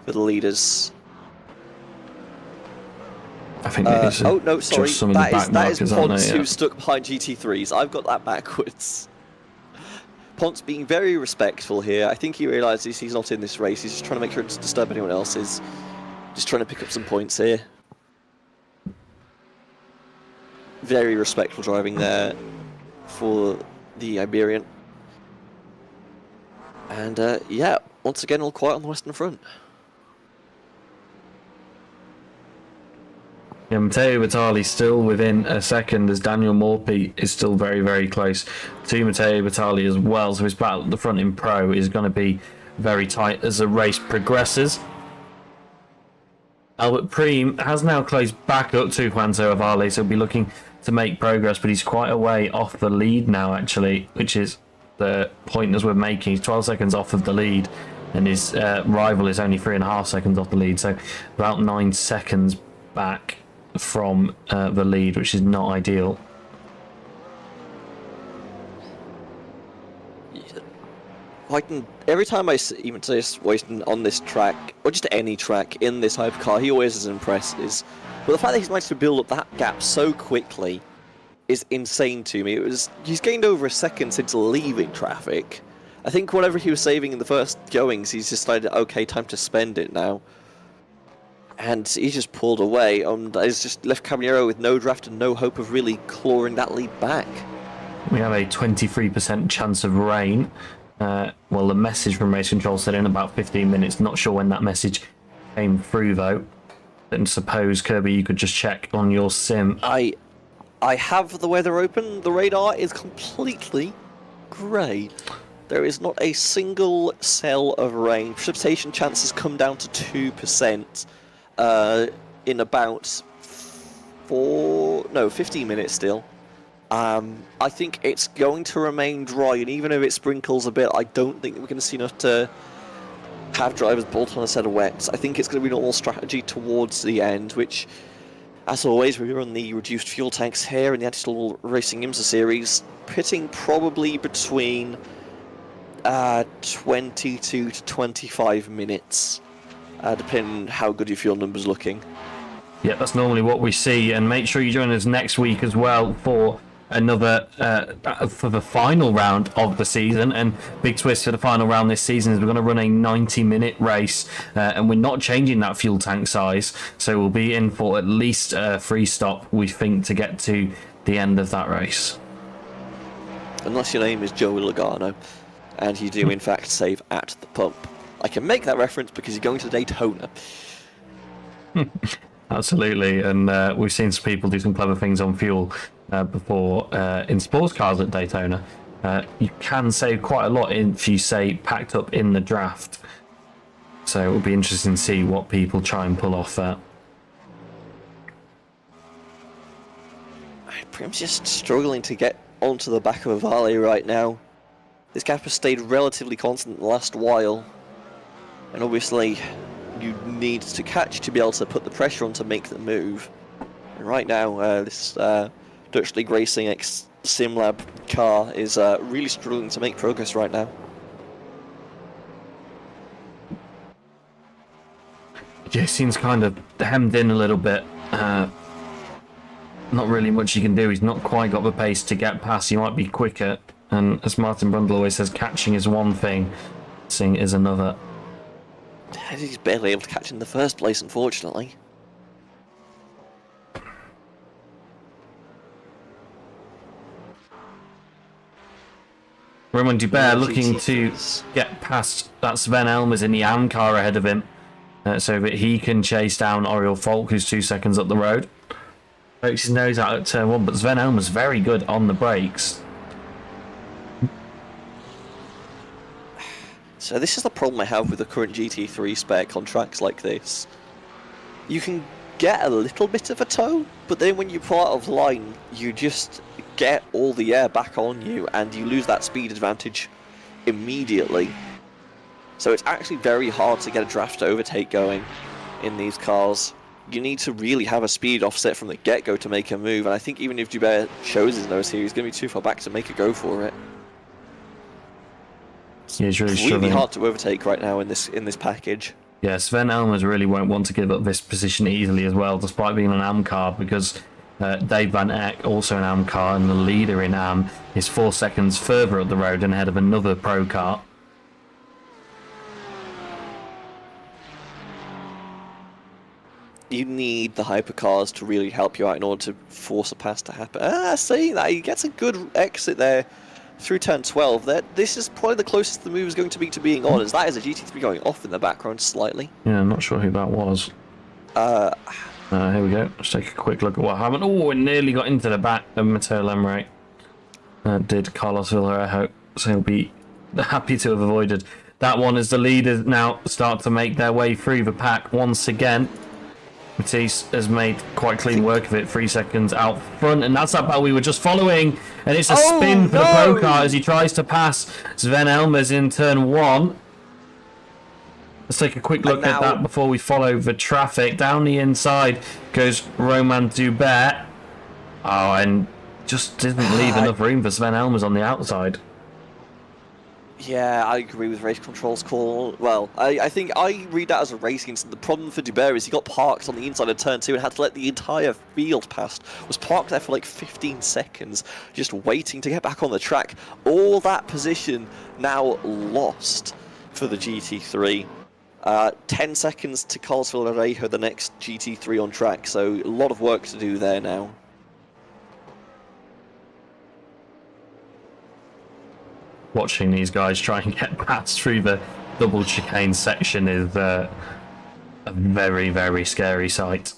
for the leaders.
I think it is.
Oh no, sorry. That is Ponce
who's
stuck behind GT3s. I've got that backwards. Ponce being very respectful here. I think he realises he's not in this race. He's just trying to make sure it doesn't disturb anyone else's. Just trying to pick up some points here. Very respectful driving there for the Iberian. And yeah, once again, all quiet on the Western Front.
Yeah, Matteo Batali still within a second as Daniel Morphy is still very, very close to Matteo Batali as well. So his battle at the front in Pro is going to be very tight as the race progresses. Albert Preem has now closed back up to Juanzo Avale, so he'll be looking to make progress, but he's quite a way off the lead now, actually, which is the point as we're making. He's 12 seconds off of the lead, and his rival is only 3.5 seconds off the lead, so about 9 seconds back from the lead, which is not ideal.
Whiten, every time I even say Whiten on this track, or just any track in this hypercar, he always impresses. But the fact that he's managed to build up that gap so quickly is insane to me. He's gained over a second since leaving traffic. I think whatever he was saving in the first goings, he's decided, okay, time to spend it now. And he just pulled away, and he's just left Caballero with no draft and no hope of really clawing that lead back.
We have a 23% chance of rain. Well, the message from Race Control said in about 15 minutes. Not sure when that message came through, though. And suppose, Kirby, you could just check on your sim.
I have the weather open. The radar is completely grey. There is not a single cell of rain. Precipitation chances come down to 2% in about 15 minutes still. I think it's going to remain dry, and even if it sprinkles a bit, I don't think we're going to see enough to have drivers bolt on a set of wets. I think it's going to be normal strategy towards the end, which, as always, we run the reduced fuel tanks here in the Anti-Stall Racing IMSA series, pitting probably between 22 to 25 minutes, depending on how good your fuel number's looking.
Yeah, that's normally what we see, and make sure you join us next week as well for another for the final round of the season. And big twist for the final round this season is we're going to run a 90-minute race, and we're not changing that fuel tank size, so we'll be in for at least a free stop, we think, to get to the end of that race.
Unless your name is Joey Logano and you do in fact save at the pump. I can make that reference because you're going to Daytona.
Absolutely, and we've seen some people do some clever things on fuel before in sports cars at Daytona. You can save quite a lot if you say packed up in the draft. So it will be interesting to see what people try and pull off there.
I'm just struggling to get onto the back of a Valley right now. This gap has stayed relatively constant the last while, and obviously you need to catch to be able to put the pressure on to make the move. And right now, this Dutch League Racing X SimLab car is really struggling to make progress right now.
Jason's kind of hemmed in a little bit. Not really much you can do. He's not quite got the pace to get past. He might be quicker. And as Martin Brundle always says, catching is one thing, racing is another.
He's barely able to catch in the first place, unfortunately.
Romain Dubert
Yeah,
looking to
GT3s.
get past that Sven Elmers in the AM car ahead of him, so that he can chase down Oriol Falk, who's 2 seconds up the road. Pokes his nose out at turn 1, but Sven Elmers very good on the brakes.
So this is the problem I have with the current GT3 spec contracts like this. You can get a little bit of a tow, but then when you pull out of line, you just get all the air back on you and you lose that speed advantage immediately. So it's actually very hard to get a draft overtake going in these cars. You need to really have a speed offset from the get-go to make a move, and I think even if Dubert shows his nose here, he's going to be too far back to make a go for it.
He's really
It's
struggling.
hard to overtake right now in this package.
Yeah, Sven Elmers really won't want to give up this position easily as well, despite being an AM car, because Dave Van Eck, also an AM car and the leader in AM, is 4 seconds further up the road and ahead of another pro car.
You need the hypercars to really help you out in order to force a pass to happen. See that he gets a good exit there through turn 12. This is probably the closest the move is going to be to being on, as that is a GT3 going off in the background slightly.
Yeah, I'm not sure who that was. Here we go. Let's take a quick look at what happened. Oh, it nearly got into the back of Matteo Lemre. Did Carlos Villarrejo, so he'll be happy to have avoided that one as the leaders now start to make their way through the pack once again. Matisse has made quite clean work of it, 3 seconds out front, and that's that battle we were just following. And it's a spin for the pro car as he tries to pass Sven Elmers in turn 1. Let's take a quick look at that before we follow the traffic. Down the inside goes Romain Dubert. Oh, and just didn't leave enough room for Sven Elmers on the outside.
Yeah, I agree with race control's call. Well, I think I read that as a racing incident. The problem for Dubert is he got parked on the inside of turn 2 and had to let the entire field pass. Was parked there for like 15 seconds, just waiting to get back on the track. All that position now lost for the GT3. 10 seconds to Carlos Villarrejo, the next GT3 on track, so a lot of work to do there now.
Watching these guys try and get past through the double chicane section is a very, very scary sight.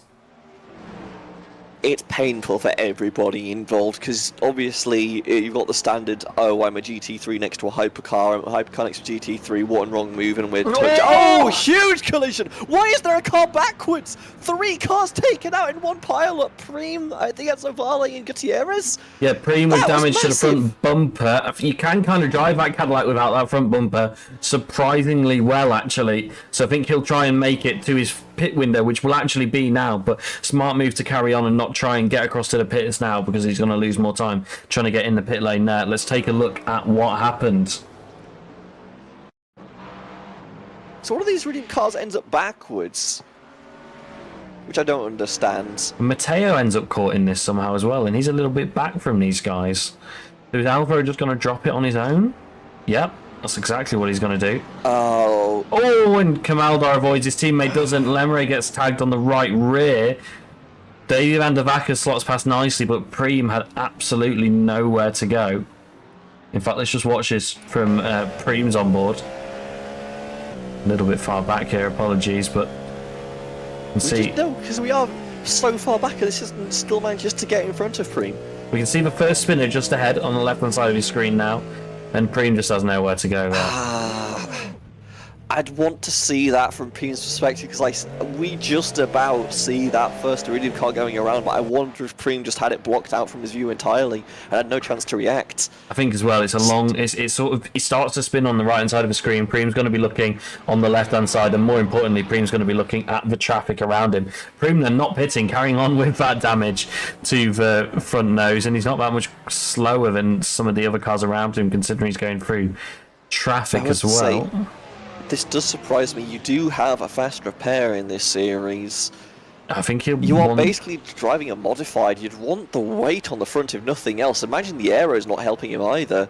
It's painful for everybody involved, because obviously you've got the standard, oh, I'm a GT3 next to a hypercar, I'm a hypercar next to GT3, one wrong move and we're oh, huge collision! Why is there a car backwards? 3 cars taken out in one pile-up. Preem, I think that's Ovale and Gutierrez.
Yeah, Preem with damage to the front bumper. You can kind of drive that Cadillac without that front bumper surprisingly well, actually. So I think he'll try and make it to his pit window, which will actually be now, but smart move to carry on and not try and get across to the pits now, because he's going to lose more time trying to get in the pit lane there. Let's take a look at what happened.
So one of these Iridium cars ends up backwards, which I don't understand.
Matteo ends up caught in this somehow as well, and he's a little bit back from these guys. So is Alvaro just going to drop it on his own? Yep, that's exactly what he's going to do. Oh, and Kamaldar avoids his teammate, doesn't. Lemre gets tagged on the right rear. Davey van der Vacker slots past nicely, but Preem had absolutely nowhere to go. In fact, let's just watch this from Preem's on board. A little bit far back here, apologies, but you can see.
No, because we are so far back, and this isn't still manages to get in front of Preem.
We can see the first spinner just ahead on the left-hand side of his screen now, and Preem just has nowhere to go there.
I'd want to see that from Preem's perspective, because we just about see that first Iridium car going around, but I wonder if Preem just had it blocked out from his view entirely and had no chance to react.
I think as well, it's a long. It's sort of. It starts to spin on the right-hand side of the screen. Preem's going to be looking on the left-hand side, and more importantly, Preem's going to be looking at the traffic around him. Preem then not pitting, carrying on with that damage to the front nose, and he's not that much slower than some of the other cars around him, considering he's going through traffic as well.
This does surprise me. You do have a fast repair in this series.
I think
you are basically driving a modified. You'd want the weight on the front if nothing else. Imagine the aero's not helping him either.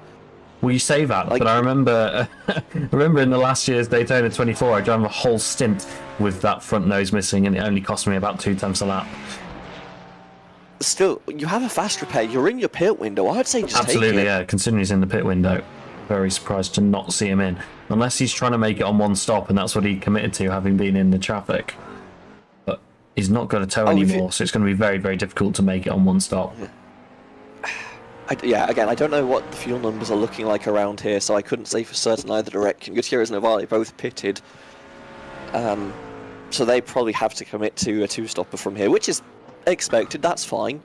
Well, you say that, but I remember in the last year's Daytona 24, I drove a whole stint with that front nose missing, and it only cost me about 2/10 a lap.
Still, you have a fast repair. You're in your pit window. I'd say just
absolutely,
take it.
yeah. Considering he's in the pit window. very surprised to not see him in. Unless he's trying to make it on one stop, and that's what he committed to, having been in the traffic. But he's not got a tow anymore, so it's going to be very, very difficult to make it on one stop.
Yeah, again, I don't know what the fuel numbers are looking like around here, so I couldn't say for certain either direction. Gutierrez and Navali both pitted, so they probably have to commit to a two-stopper from here, which is expected, that's fine.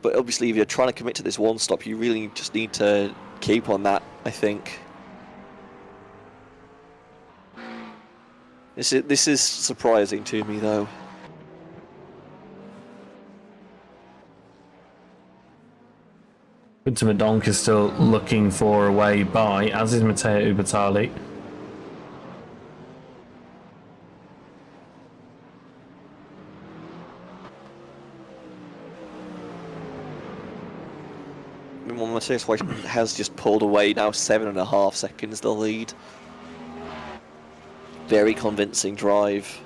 But obviously, if you're trying to commit to this one stop, you really just need to keep on that, I think. This is surprising to me, though.
Quinton Verdonk is still looking for a way by, as is Matteo Ubertali.
Matteo has just pulled away now, 7.5 seconds the lead. Very convincing drive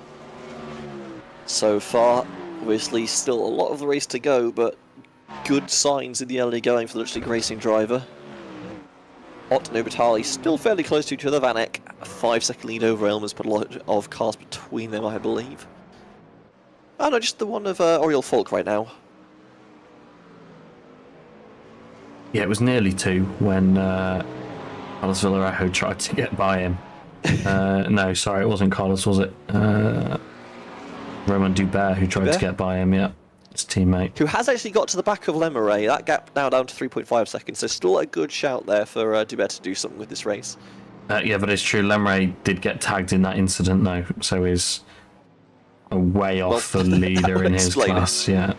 so far. Obviously, still a lot of the race to go, but good signs in the early going for the Leipzig racing driver. Ott and Ubertali still fairly close to each other. Van Eck, a 5-second lead over Elmer's, put a lot of cars between them, I believe. Oh no, just the one of Oriol Falk right now.
Yeah, it was nearly 2 when Carlos Villarejo tried to get by him. No, sorry, it wasn't Carlos, was it? Roman Dubert who tried to get by him, yeah. His teammate.
Who has actually got to the back of Lemeray. That gap now down to 3.5 seconds, so still a good shout there for Dubert to do something with this race.
Yeah, but it's true, Lemeray did get tagged in that incident though, so he's way off the leader in his class, yeah.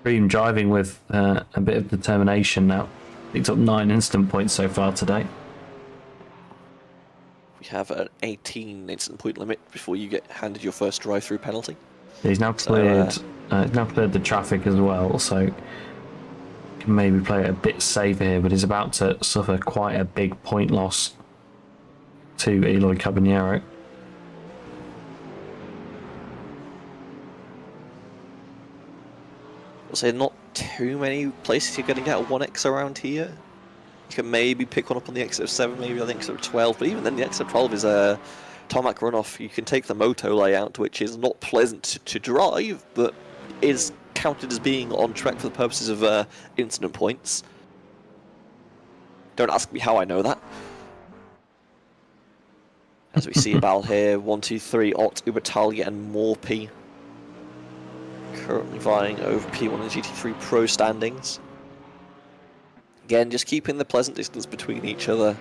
Dream driving with a bit of determination now. Picked up 9 instant points so far today.
We have an 18 instant point limit before you get handed your first drive-through penalty.
Yeah, he's now cleared. He's now cleared the traffic as well, so can maybe play it a bit safer here. But he's about to suffer quite a big point loss to Eloy Caballero.
I'll say not too many places you're going to get a 1X around here. You can maybe pick one up on the exit of 7, maybe I think exit of 12, but even then the exit of 12 is a tarmac runoff. You can take the moto layout, which is not pleasant to drive, but is counted as being on track for the purposes of incident points. Don't ask me how I know that. As we see Bal here, 1, 2, 3, Ott, Ubertali and Morpy. Currently vying over P1 and GT3 Pro standings. Again, just keeping the pleasant distance between each other.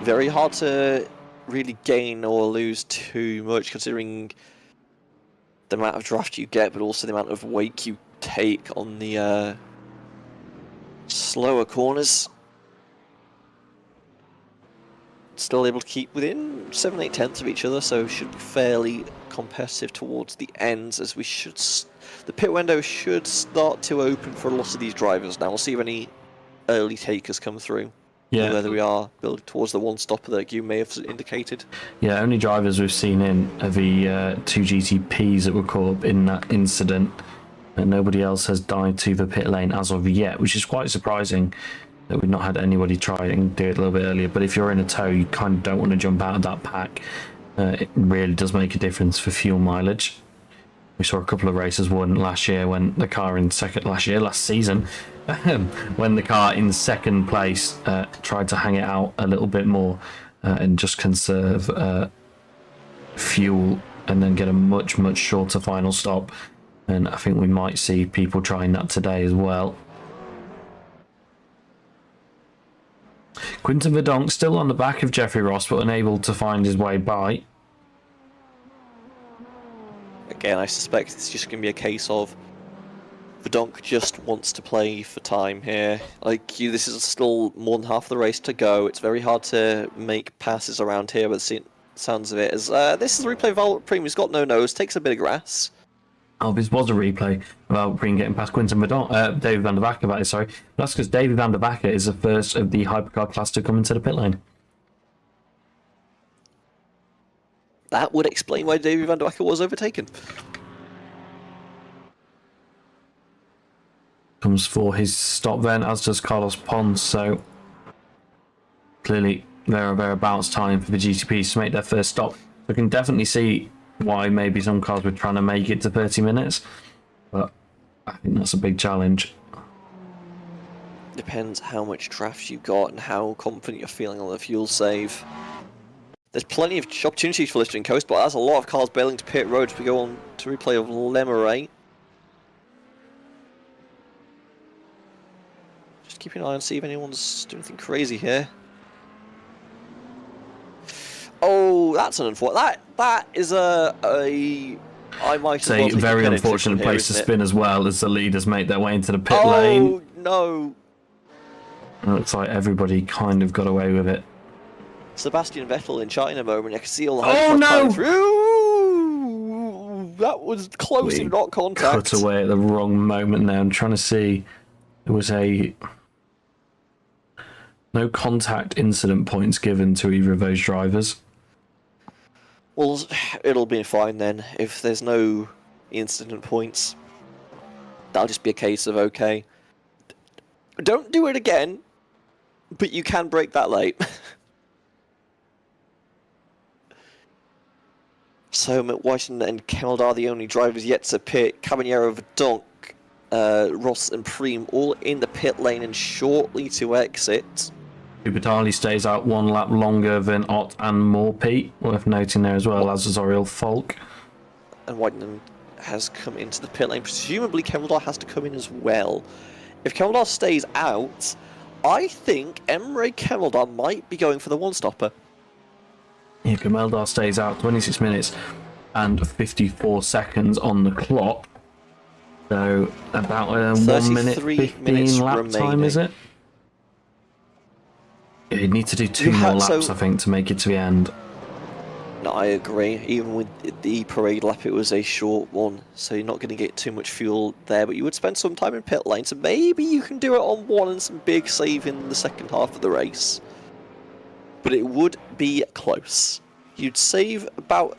Very hard to really gain or lose too much considering the amount of draft you get, but also the amount of wake you take on the slower corners. Still able to keep within 7-8 tenths of each other, so should be fairly competitive towards the ends, as we should... The pit window should start to open for a lot of these drivers now. We'll see if any early takers come through.
Yeah.
Whether we are building towards the one stopper that you may have indicated.
Yeah, only drivers we've seen in are the 2 GTPs that were caught up in that incident. And nobody else has died to the pit lane as of yet, which is quite surprising that we've not had anybody try and do it a little bit earlier. But if you're in a tow, you kind of don't want to jump out of that pack. It really does make a difference for fuel mileage. We saw a couple of races won last year when the car in last season, when the car in second place tried to hang it out a little bit more and just conserve fuel and then get a much, much shorter final stop. And I think we might see people trying that today as well. Quinton Verdonk still on the back of Jeffrey Ross, but unable to find his way by.
Again, I suspect it's just going to be a case of Verdonk just wants to play for time here. Like, this is still more than half the race to go. It's very hard to make passes around here, but the sounds of it is this is a replay of Albert Priem. He's got no nose, takes a bit of grass.
Oh, this was a replay of Albert Priem getting past Quinton Verdonk, David van der Vacker, that is, sorry. That's because David van der Vacker is the first of the hypercar class to come into the pit lane.
That would explain why David van der Vacker was overtaken.
Comes for his stop then, as does Carlos Pons, so clearly there or thereabouts time for the GTPs to make their first stop. We can definitely see why maybe some cars were trying to make it to 30 minutes, but I think that's a big challenge.
Depends how much draft you've got and how confident you're feeling on the fuel save. There's plenty of opportunities for lifting coast, but there's a lot of cars bailing to pit road as we go on to replay of Lemeray. Just keeping an eye and see if anyone's doing anything crazy here. Oh, that's an unfortunate. That is I might
It's a very unfortunate place to spin as well as the leaders make their way into the pit lane.
Oh no!
It looks like everybody kind of got away with it.
Sebastian Vettel in China moment. I can see all the
Oh no!
Through. That was close, if not contact.
Cut away at the wrong moment now. I'm trying to see. There was no contact incident points given to either of those drivers.
Well, it'll be fine then. If there's no incident points, that'll just be a case of, okay, don't do it again, but you can break that late. So McWhiten and Kemmeld are the only drivers yet to pit. Caballero, Verdonk, Ross and Preem all in the pit lane and shortly to exit.
Batali stays out one lap longer than Ott and Morpete, worth noting there as well, as is Oriel Falk.
And Whiteman has come into the pit lane. Presumably Kemeldar has to come in as well. If Kemeldar stays out, I think Emre Kemeldar might be going for the one-stopper.
Yeah, Kemeldar stays out, 26 minutes and 54 seconds on the clock. So about 1 minute 15 lap
remaining.
time, is it? Yeah, you'd need to do two more laps, I think, to make it to the end.
No, I agree. Even with the parade lap, it was a short one, so you're not going to get too much fuel there, but you would spend some time in pit lane, so maybe you can do it on one and some big save in the second half of the race. But it would be close. You'd save about,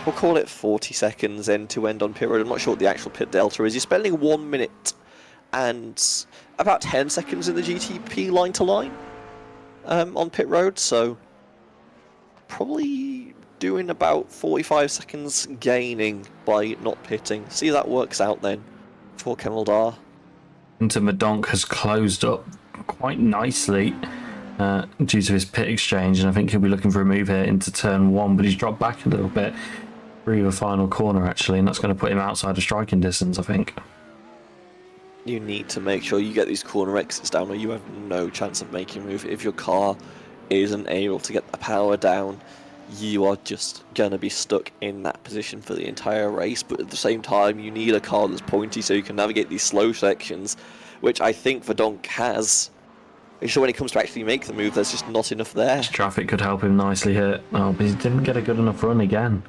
we'll call it 40 seconds end to end on pit road. I'm not sure what the actual pit delta is. You're spending 1 minute and about 10 seconds in the GTP line to line. On pit road, so probably doing about 45 seconds gaining by not pitting. See if that works out then for Kemeldar.
Into Madonk has closed up quite nicely due to his pit exchange, and I think he'll be looking for a move here into turn one, but he's dropped back a little bit through the final corner actually, and that's going to put him outside of striking distance, I think.
You need to make sure you get these corner exits down or you have no chance of making a move. If your car isn't able to get the power down, you are just going to be stuck in that position for the entire race. But at the same time, you need a car that's pointy so you can navigate these slow sections, which I think Verdonk has. So when it comes to actually make the move, there's just not enough there.
This traffic could help him nicely here. Oh, but he didn't get a good enough run again.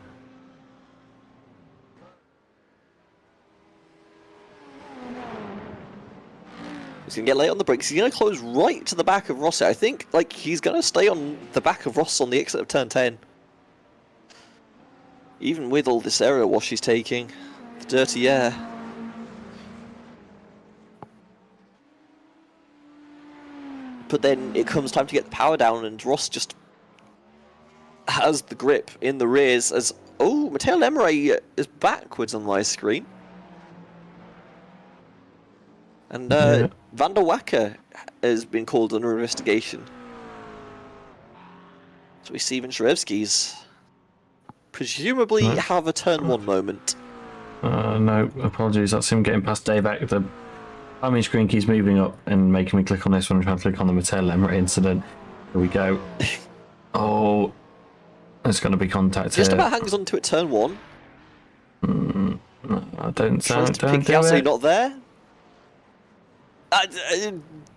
He's going to get late on the brakes. He's going to close right to the back of Ross. I think he's going to stay on the back of Ross on the exit of turn 10. Even with all this area wash he's taking. The dirty air. But then it comes time to get the power down and Ross just has the grip in the rears as... Oh, Matteo Lemeray is backwards on my screen. And Van der Wacker has been called under investigation. So we see Venturevski's presumably have a turn one moment.
No, apologies. That's him getting past Dave Eck. The timing screen keeps moving up and making me click on this when I'm trying to click on the Matteo Lemeray incident. Here we go. Oh, there's going to be contact
Just
here.
about hangs on to it turn one.
I don't
Tries to
don't
pick
do
out so
it.
you're not there.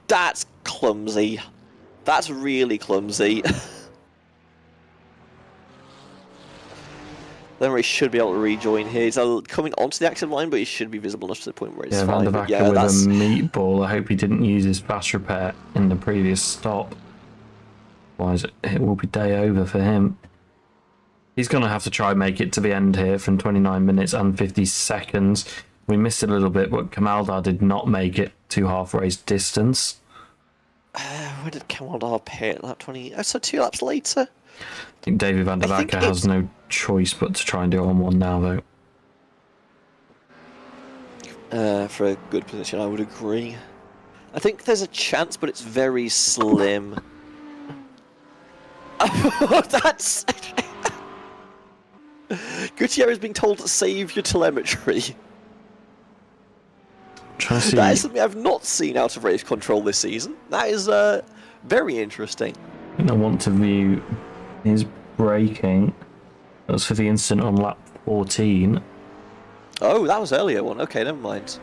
That's clumsy. That's really clumsy. Lemeray should be able to rejoin here. He's coming onto the active line, but he should be visible enough to the point where it's
Van
fine.
der
But
Wacker with a meatball. I hope he didn't use his fast repair in the previous stop. Otherwise, it will be day over for him. He's going to have to try and make it to the end here from 29 minutes and 50 seconds. We missed it a little bit, but Kamaldar did not make it to half race distance.
Where did Kamaldar pit? Lap 20. Oh, so 2 laps later.
I think David van der
I think
Vacker has no choice but to try and do it on one now, though.
For a good position, I would agree. I think there's a chance, but it's very slim. That's... Gutierrez being told to save your telemetry.
Trying to see.
That is something I've not seen out of race control this season. That is very interesting.
I want to view his braking. That's for the incident on lap 14.
Oh, that was earlier one. Okay, never mind.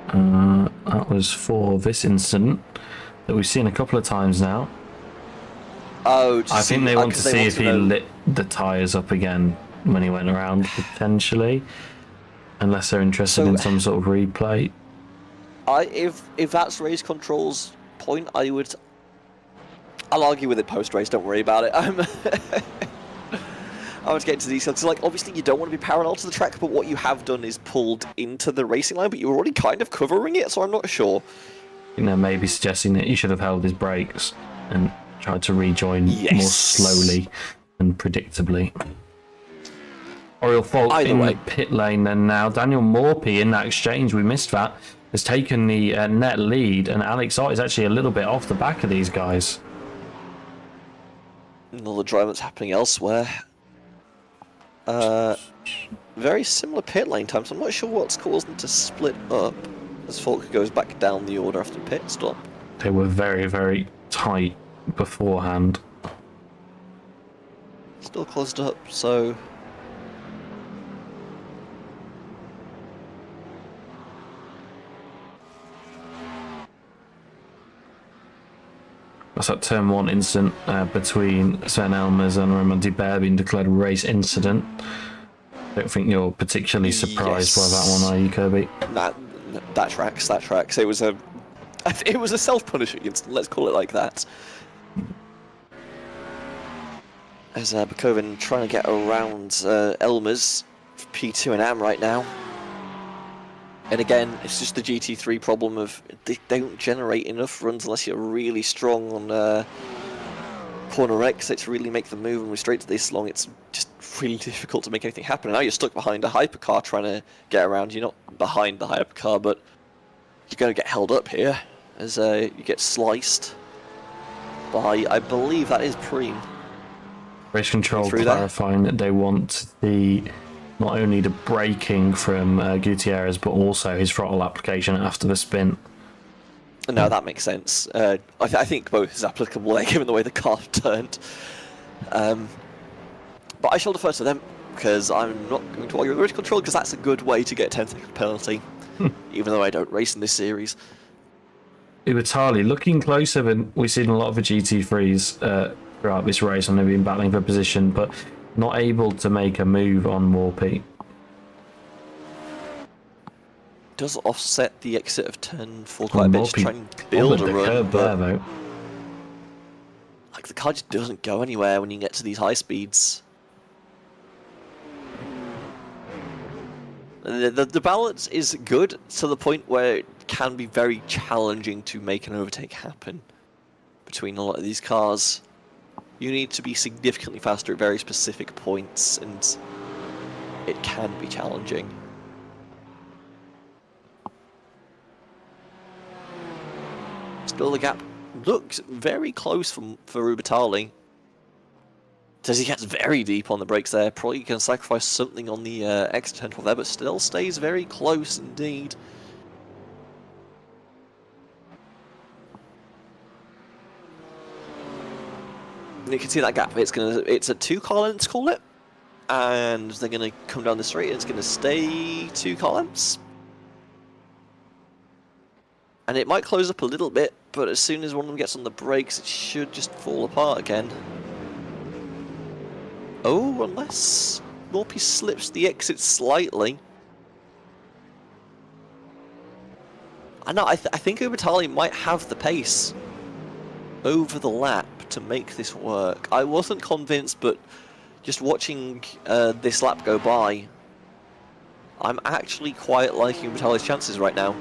That was for this incident that we've seen a couple of times now.
Oh,
I think they want to see if he lit the tyres up again when he went around, potentially. Unless they're interested in some sort of replay.
If that's race control's point, I'll argue with it post-race, don't worry about it. I want to get into details. So, like, obviously you don't want to be parallel to the track, but what you have done is pulled into the racing line, but you're already kind of covering it, so I'm not sure.
You know, maybe suggesting that he should have held his brakes and tried to rejoin more slowly and predictably. Oriel Fault in the pit lane then now. Daniel Morphy in that exchange, we missed that, has taken the net lead, and Alex Ott is actually a little bit off the back of these guys.
Another drive that's happening elsewhere. Very similar pit lane times. I'm not sure what's caused them to split up as Falk goes back down the order after pit stop.
They were very, very tight beforehand.
Still closed up, so...
That's that turn 1 incident between Sven Elmers and Romain Dubert being declared a race incident. I don't think you're particularly surprised by that one, are you, Kirby?
Nah, that tracks, that tracks. It was a self-punishing incident, let's call it like that. As Bakoven trying to get around Elmers, P2 and AM right now. And again, it's just the GT3 problem of they don't generate enough runs unless you're really strong on corner exits to really make the move, and with straight to this long, it's just really difficult to make anything happen. And now you're stuck behind a hypercar trying to get around. You're not behind the hypercar, but you're going to get held up here as you get sliced by, I believe that is Preem.
Race control clarifying that they want not only the braking from Gutierrez, but also his throttle application after the spin.
No, that makes sense. I think both is applicable there, given the way the car turned. But I shall defer to them, because I'm not going to argue with race control, because that's a good way to get a 10-second penalty, even though I don't race in this series.
Ubatali looking closer than we've seen a lot of the GT3s throughout this race, and they've been battling for position, but not able to make a move on Morphy.
Does offset the exit of turn 4 quite a bit, just trying to build a run.
There, though.
Like, the car just doesn't go anywhere when you get to these high speeds. The balance is good to the point where it can be very challenging to make an overtake happen between a lot of these cars. You need to be significantly faster at very specific points, and it can be challenging. Still, the gap looks very close for Rubatali. Says he gets very deep on the brakes there. Probably can sacrifice something on the exit turn there, but still stays very close indeed. You can see that gap. It's a 2 car lengths, call it, and they're gonna come down the straight. And it's gonna stay 2 car lengths, and it might close up a little bit, but as soon as one of them gets on the brakes, it should just fall apart again. Oh, unless Morphy slips the exit slightly. I know. I think Ubatali might have the pace over the lap to make this work. I wasn't convinced, but just watching this lap go by, I'm actually quite liking Ubatali's chances right now.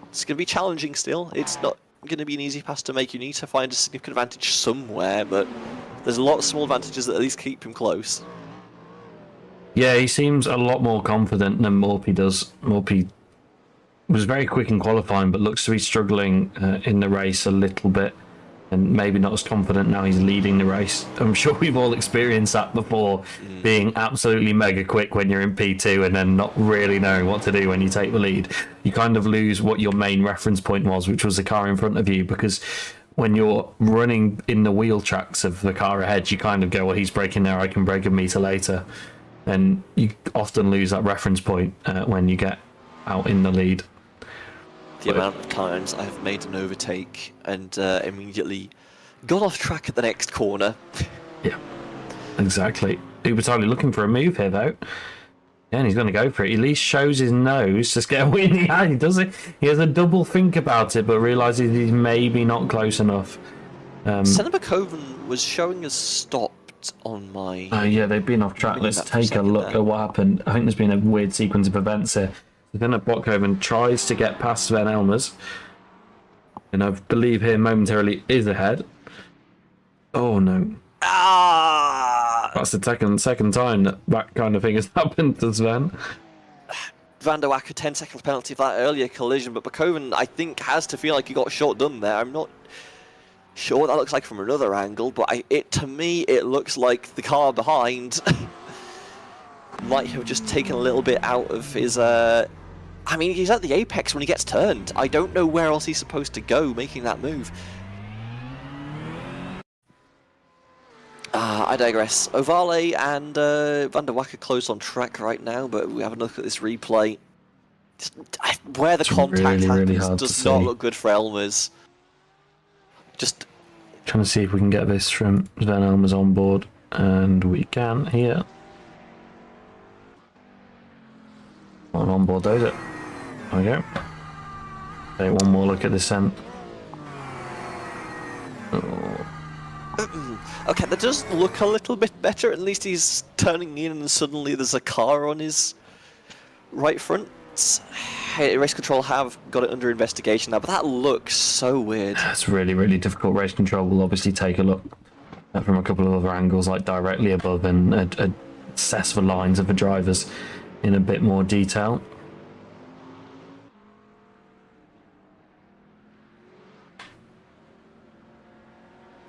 It's going to be challenging still. It's not going to be an easy pass to make. You need to find a significant advantage somewhere, but there's a lot of small advantages that at least keep him close.
Yeah, he seems a lot more confident than Morphy does. Morphy was very quick in qualifying, but looks to be struggling in the race a little bit, and maybe not as confident now he's leading the race. I'm sure we've all experienced that before, being absolutely mega quick when you're in P2 and then not really knowing what to do when you take the lead. You kind of lose what your main reference point was, which was the car in front of you, because when you're running in the wheel tracks of the car ahead, you kind of go, well, he's braking there, I can brake a meter later. And you often lose that reference point when you get out in the lead.
The amount of times I've made an overtake and immediately got off track at the next corner.
Yeah, exactly. Ubertali looking for a move here, though. Yeah, and he's going to go for it. He at least shows his nose to get a win. Yeah, he does it. He has a double think about it, but realises he's maybe not close enough.
Senna Coven was showing us stopped on my...
yeah, they've been off track. Let's take a look at what happened. I think there's been a weird sequence of events here. So then Botkoven tries to get past Sven Elmers, and I believe here momentarily is ahead. Oh no. That's the second time that kind of thing has happened to Sven.
Van der Wacker 10 seconds penalty for that earlier collision, but Botkoven, I think, has to feel like he got short done there. I'm not sure what that looks like from another angle, but to me it looks like the car behind might have just taken a little bit out of his... I mean, he's at the apex when he gets turned. I don't know where else he's supposed to go making that move. I digress. Ovale and Van der Wacker close on track right now, but we have a look at this replay. Where the contact happens does not look good for Elmers. Just
trying to see if we can get this from Sven Elmers on board, and we can here. On board, does it? There we go. Take one more look at this end.
Okay, that does look a little bit better. At least he's turning in and suddenly there's a car on his right front. Hey, race control have got it under investigation now, but that looks so weird.
That's really, really difficult. Race control will obviously take a look from a couple of other angles, like directly above, and assess the lines of the drivers in a bit more detail.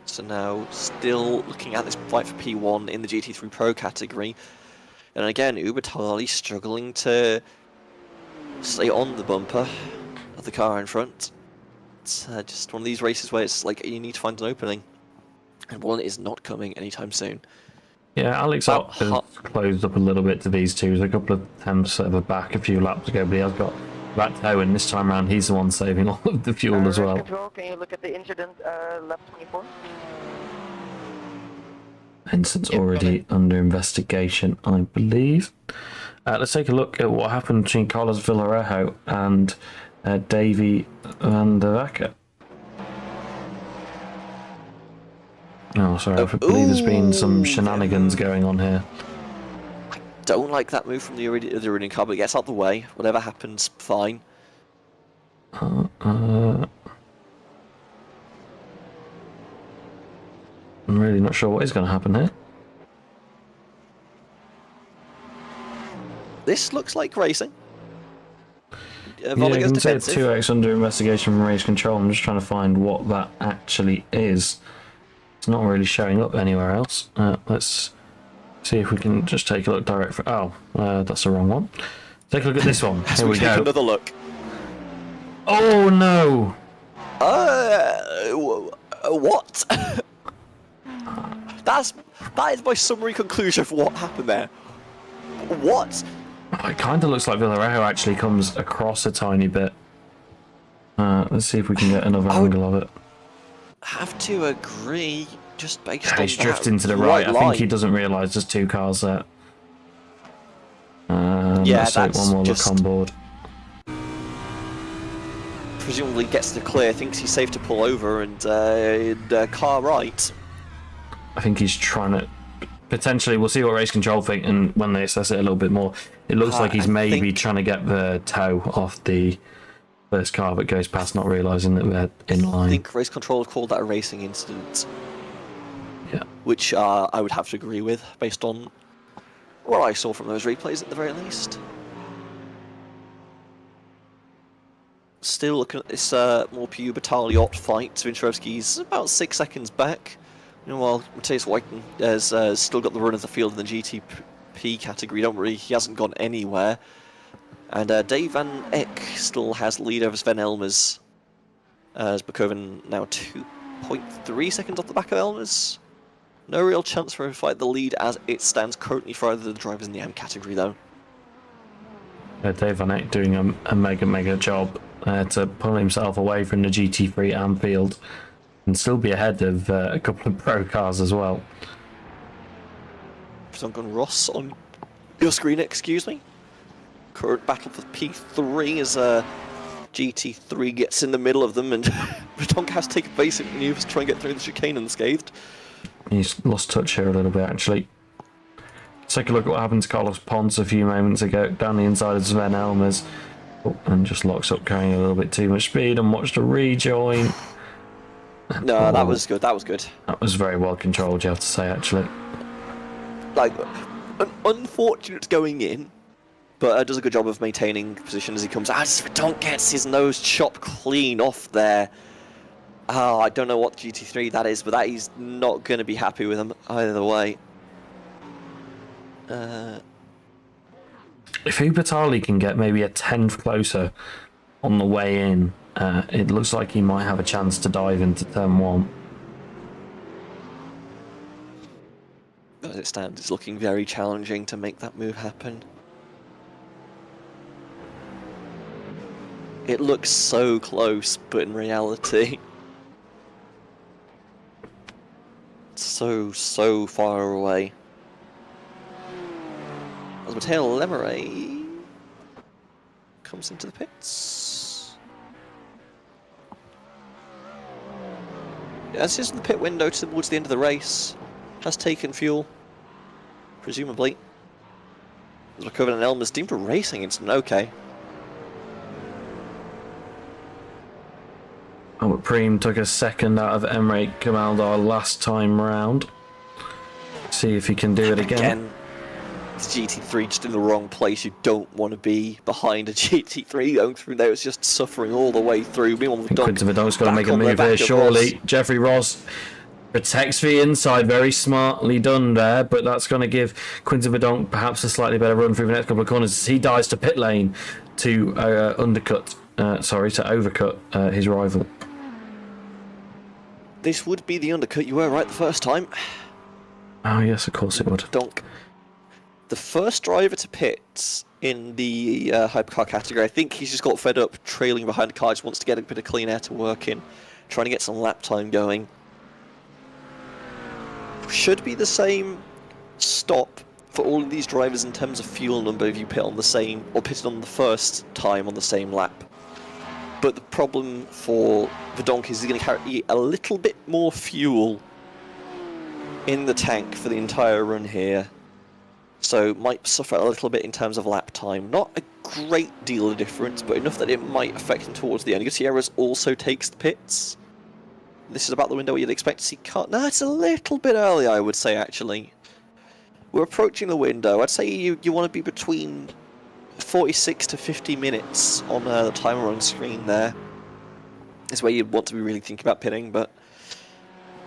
So now, still looking at this fight for P1 in the GT3 Pro category. And again, Ubertali struggling to stay on the bumper of the car in front. It's just one of these races where it's like you need to find an opening. And one is not coming anytime soon.
Yeah, Alex Ott has closed up a little bit to these two. There's a couple of attempts at the back a few laps ago, but he has got that toe, and this time around he's the one saving all of the fuel as well.
Control, can you look at the incident, lap 24?
Incident's already under investigation, I believe. Let's take a look at what happened between Carlos Villarejo and Davy Van der Wacker. Oh, sorry, I believe there's been some shenanigans going on here.
I don't like that move from the running car, but it gets out the way. Whatever happens, fine.
I'm really not sure what is going to happen here.
This looks like racing.
Yeah, you can say it's 2x under investigation from race control. I'm just trying to find what that actually is. It's not really showing up anywhere else. Let's see if we can just take a look direct for... Oh, that's the wrong one. Take a look at this one. Here we go.
Take another look.
Oh no!
What? That is my summary conclusion for what happened there. What?
It kind of looks like Villarejo actually comes across a tiny bit. Let's see if we can get another angle of it.
Have to agree, just based on
he's drifting to the right. I think he doesn't realise there's two cars there.
Yeah,
let's take one more look on board.
Presumably gets the clear, thinks he's safe to pull over, and car right.
I think he's trying to... Potentially, we'll see what race control think, and when they assess it a little bit more, it looks like he's maybe trying to get the toe off the first car that goes past, not realising that they're in
I
line.
think race control have called that a racing incident,
Yeah.
which I would have to agree with, based on what I saw from those replays at the very least. Still looking at this more pure Bataliot fight. Vincherowski's about 6 seconds back. Meanwhile, Matthias Whiten has still got the run of the field in the GTP category. Don't worry, he hasn't gone anywhere. And Dave Van Eck still has the lead over Sven Elmers. As Bakoven now 2.3 seconds off the back of Elmers. No real chance for him to fight the lead as it stands currently for either of the drivers in the M category, though.
Dave Van Eck doing a mega job to pull himself away from the GT3 Anfield and still be ahead of a couple of pro cars as well.
Duncan Ross on your screen, excuse me. Current battle for P3 as GT3 gets in the middle of them, and Donk has to take basic maneuvers to try and get through the chicane unscathed.
He's lost touch here a little bit, actually. Take a look at what happened to Carlos Ponce a few moments ago down the inside of Sven Elmers. Oh, and just locks up, carrying a little bit too much speed, and watched a rejoin.
No, that was good. That was good.
That was very well controlled, you have to say, actually.
Like, unfortunate going in, but does a good job of maintaining position as he comes out. Donk gets his nose chopped clean off there. Oh, I don't know what GT3 that is, but that he's not going to be happy with him either way.
If Hubertali can get maybe a tenth closer on the way in, it looks like he might have a chance to dive into turn 1.
As it stands, it's looking very challenging to make that move happen. It looks so close, but in reality, it's so far away. As Matteo Lemeray comes into the pits. As he's in the pit window towards the end of the race, has taken fuel, presumably. As McCoven and Elmer's deemed a racing incident, okay.
Albert Preem took a second out of Emre Kamaldar last time round. See if he can do it again.
It's GT3 just in the wrong place. You don't want to be behind a GT3 going through there. It's just suffering all the way through. Meanwhile,
Quinton Verdonk's got to make a move here, surely. Jeffrey Ross protects the inside, very smartly done there, but that's going to give Quinton Verdonk perhaps a slightly better run through the next couple of corners as he dives to pit lane to overcut his rival.
This would be the undercut. You were right the first time.
Oh yes, of course it would.
Donk, the first driver to pit in the hypercar category. I think he's just got fed up trailing behind the car. Just wants to get a bit of clean air to work in, trying to get some lap time going. Should be the same stop for all of these drivers in terms of fuel number if you pit on the same, or pitted on the first time on the same lap. But the problem for Verdonk is he's going to carry a little bit more fuel in the tank for the entire run here. So might suffer a little bit in terms of lap time. Not a great deal of difference, but enough that it might affect him towards the end. Gutierrez also takes the pits. This is about the window where you'd expect to see car. No, it's a little bit early, I would say, actually. We're approaching the window. I'd say you want to be between 46 to 50 minutes on the timer on screen there. Is where you'd want to be really thinking about pitting, but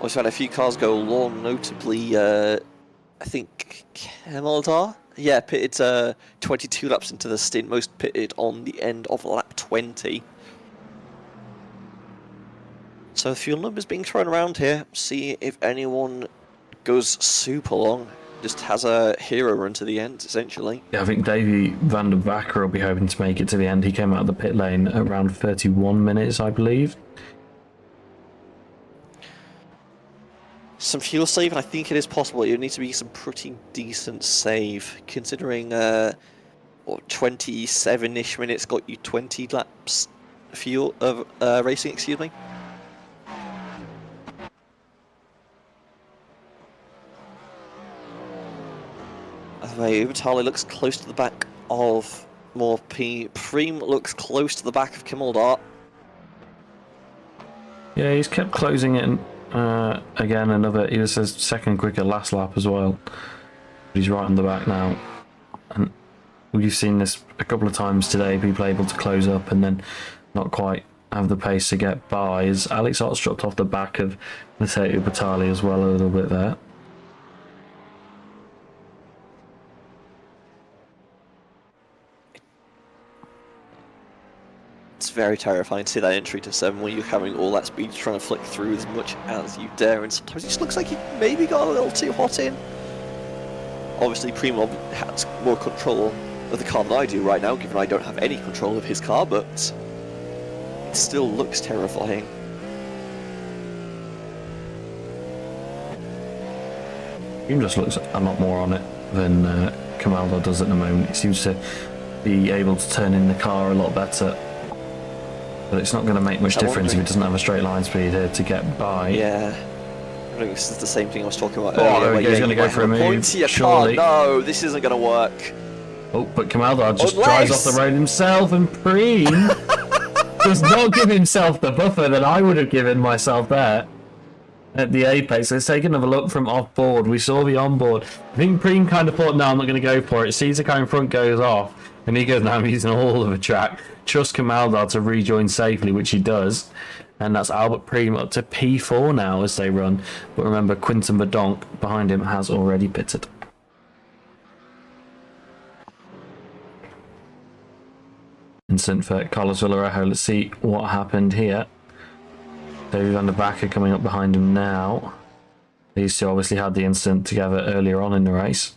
I've had a few cars go long, notably, I think Kemaldar? Yeah, pitted 22 laps into the stint, most pitted on the end of lap 20. So the fuel numbers being thrown around here. See if anyone goes super long. Just has a hero run to the end, essentially.
Yeah, I think Davey van der Vacker will be hoping to make it to the end. He came out of the pit lane at around 31 minutes, I believe.
Some fuel save, and I think it is possible. It would need to be some pretty decent save, considering 27-ish minutes got you 20 laps fuel of racing, excuse me. Vitali looks close to the back of More Preem looks close to the back of Kimmeldart.
Yeah, he's kept closing it. Again, he was his second quicker last lap as well. But he's right on the back now. And we've seen this a couple of times today, people able to close up and then not quite have the pace to get by. As Alex Ott's dropped off the back of Matteo Batali as well a little bit there.
It's very terrifying to see that entry to 7 when you're having all that speed trying to flick through as much as you dare, and sometimes it just looks like he maybe got a little too hot in. Obviously Primo has more control of the car than I do right now, given I don't have any control of his car, but it still looks terrifying.
He just looks a lot more on it than Camaldo does at the moment. He seems to be able to turn in the car a lot better. But it's not going to make much difference if he doesn't have a straight line speed here to get by.
Yeah. I think this is the same thing I was talking about
earlier.
earlier.
He's going to go for a move, surely.
No, this isn't going to work.
Oh, but Camaldo just drives off the road himself, and Preem does not give himself the buffer that I would have given myself there at the apex. Let's take another look from off board. We saw the onboard. I think Preem kind of thought, no, I'm not going to go for it. Sees the car in front goes off, and he goes, no, I'm using all of the track. Trust Camaldo to rejoin safely, which he does. And that's Albert Preem up to P4 now as they run. But remember, Quinton Badonk behind him has already pitted. Incident for Carlos Villarejo. Let's see what happened here. David van der Backer coming up behind him now. These two obviously had the incident together earlier on in the race.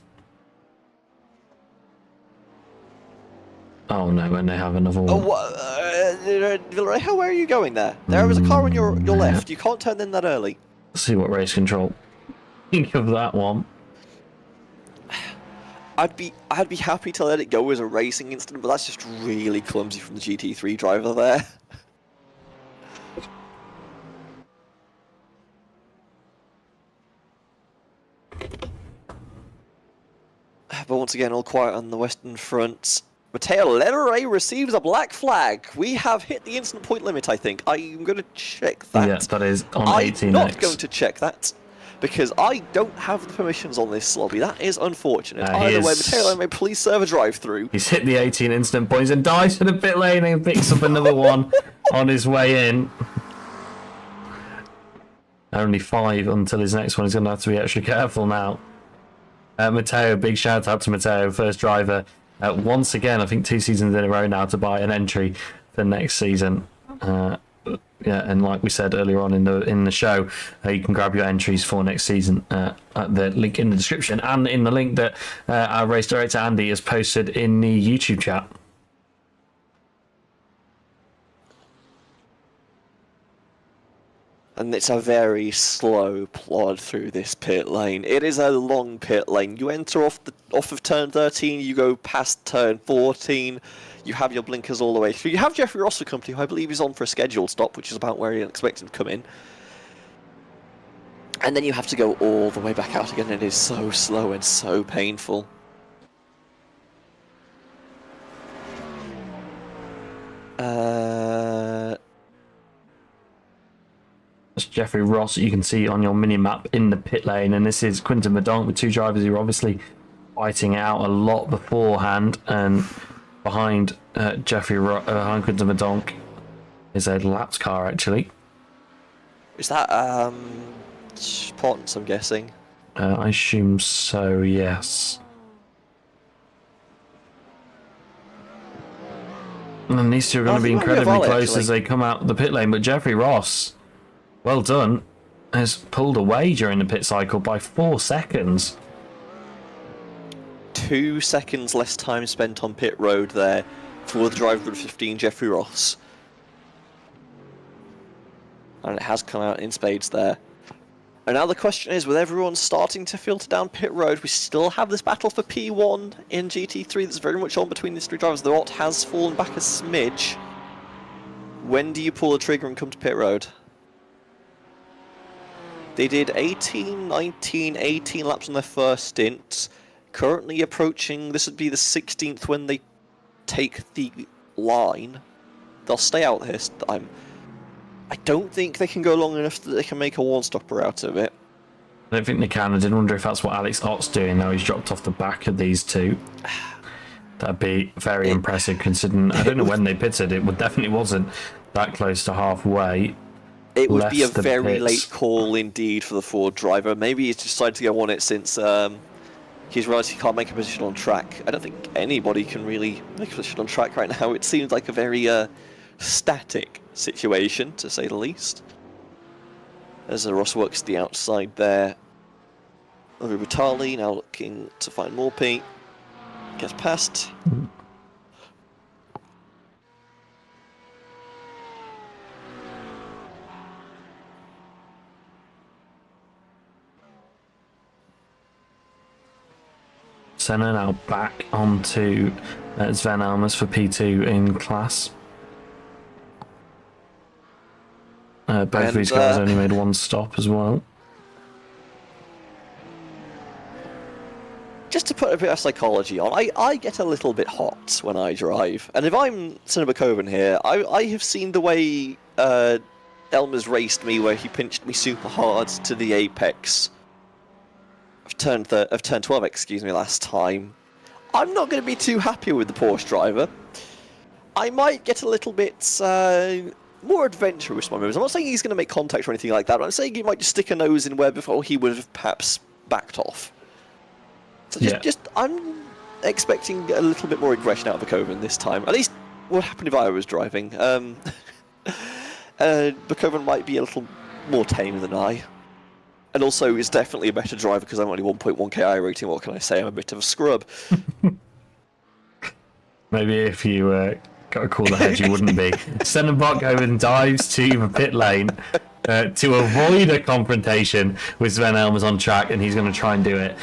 Oh no, and they have another one.
Villarejo, where are you going there? There is a car on your left. You can't turn in that early.
Let's see what race control think of that one.
I'd be happy to let it go as a racing incident, but that's just really clumsy from the GT3 driver there. But once again, all quiet on the western front. Matteo Lederer receives a black flag. We have hit the instant point limit, I think. I'm going to check that.
Yeah, that is on 18x.
I'm not going to check that, because I don't have the permissions on this lobby. That is unfortunate. Either way, Matteo Lederer, please serve a drive-through.
He's hit the 18 instant points and dives to the pit lane and picks up another one on his way in. Only 5 until his next one. He's going to have to be extra careful now. Matteo, big shout out to Matteo, first driver once again, I think 2 seasons in a row now, to buy an entry for next season. Yeah, and like we said earlier on in the show, you can grab your entries for next season at the link in the description and in the link that our race director Andy has posted in the YouTube chat.
And it's a very slow plod through this pit lane. It is a long pit lane. You enter off of turn 13, you go past turn 14, you have your blinkers all the way through. You have Jeffrey Ross for company, who I believe is on for a scheduled stop, which is about where he expected to come in. And then you have to go all the way back out again. It is so slow and so painful.
That's Jeffrey Ross, you can see on your mini-map in the pit lane, and this is Quinton Badonk with 2 drivers who are obviously fighting it out a lot beforehand, and behind behind Quinton Badonk is a laps car, actually.
Is that Potts, I'm guessing?
I assume so, yes. And these two are going to be incredibly close as they come out the pit lane, but Jeffrey Ross, well done, has pulled away during the pit cycle by 4 seconds.
2 seconds less time spent on pit road there for the driver of 15, Jeffrey Ross. And it has come out in spades there. And now the question is, with everyone starting to filter down pit road, we still have this battle for P1 in GT3 that's very much on between these 3 drivers. The Ott has fallen back a smidge. When do you pull the trigger and come to pit road? They did 18, 19, 18 laps on their first stint. Currently approaching, this would be the 16th when they take the line, they'll stay out this time. I don't think they can go long enough that they can make a one-stopper out of it.
I don't think they can. I did wonder if that's what Alex Ott's doing now. He's dropped off the back of these two. That'd be very impressive considering, I don't know when they pitted. It definitely wasn't that close to halfway.
It would be a
Left the
very
pits.
late call indeed for the Ford driver. Maybe he's decided to go on it since he's realised he can't make a position on track. I don't think anybody can really make a position on track right now. It seems like a very static situation, to say the least. As Ross works the outside there. Rubitali now looking to find Morphy. Gets past.
Senna now back onto Sven Almers for P2 in class. Both of these guys only made one stop as well.
Just to put a bit of psychology on, I get a little bit hot when I drive. And if I'm Cinema Coven here, I have seen the way Elmer's raced me where he pinched me super hard to the apex of turn 12, excuse me, last time. I'm not going to be too happy with the Porsche driver. I might get a little bit more adventurous with my moves. I'm not saying he's going to make contact or anything like that, but I'm saying he might just stick a nose in where before he would have perhaps backed off. So I'm expecting a little bit more aggression out of the Coven this time. At least what would happen if I was driving. Bakoven might be a little more tame than I. And also is definitely a better driver because I'm only 1.1 KI rating. What can I say? I'm a bit of a scrub.
Maybe if you got a cooler head, you wouldn't be. Senenbach over and dives to the pit lane to avoid a confrontation with Sven Elmers on track, and he's going to try and do it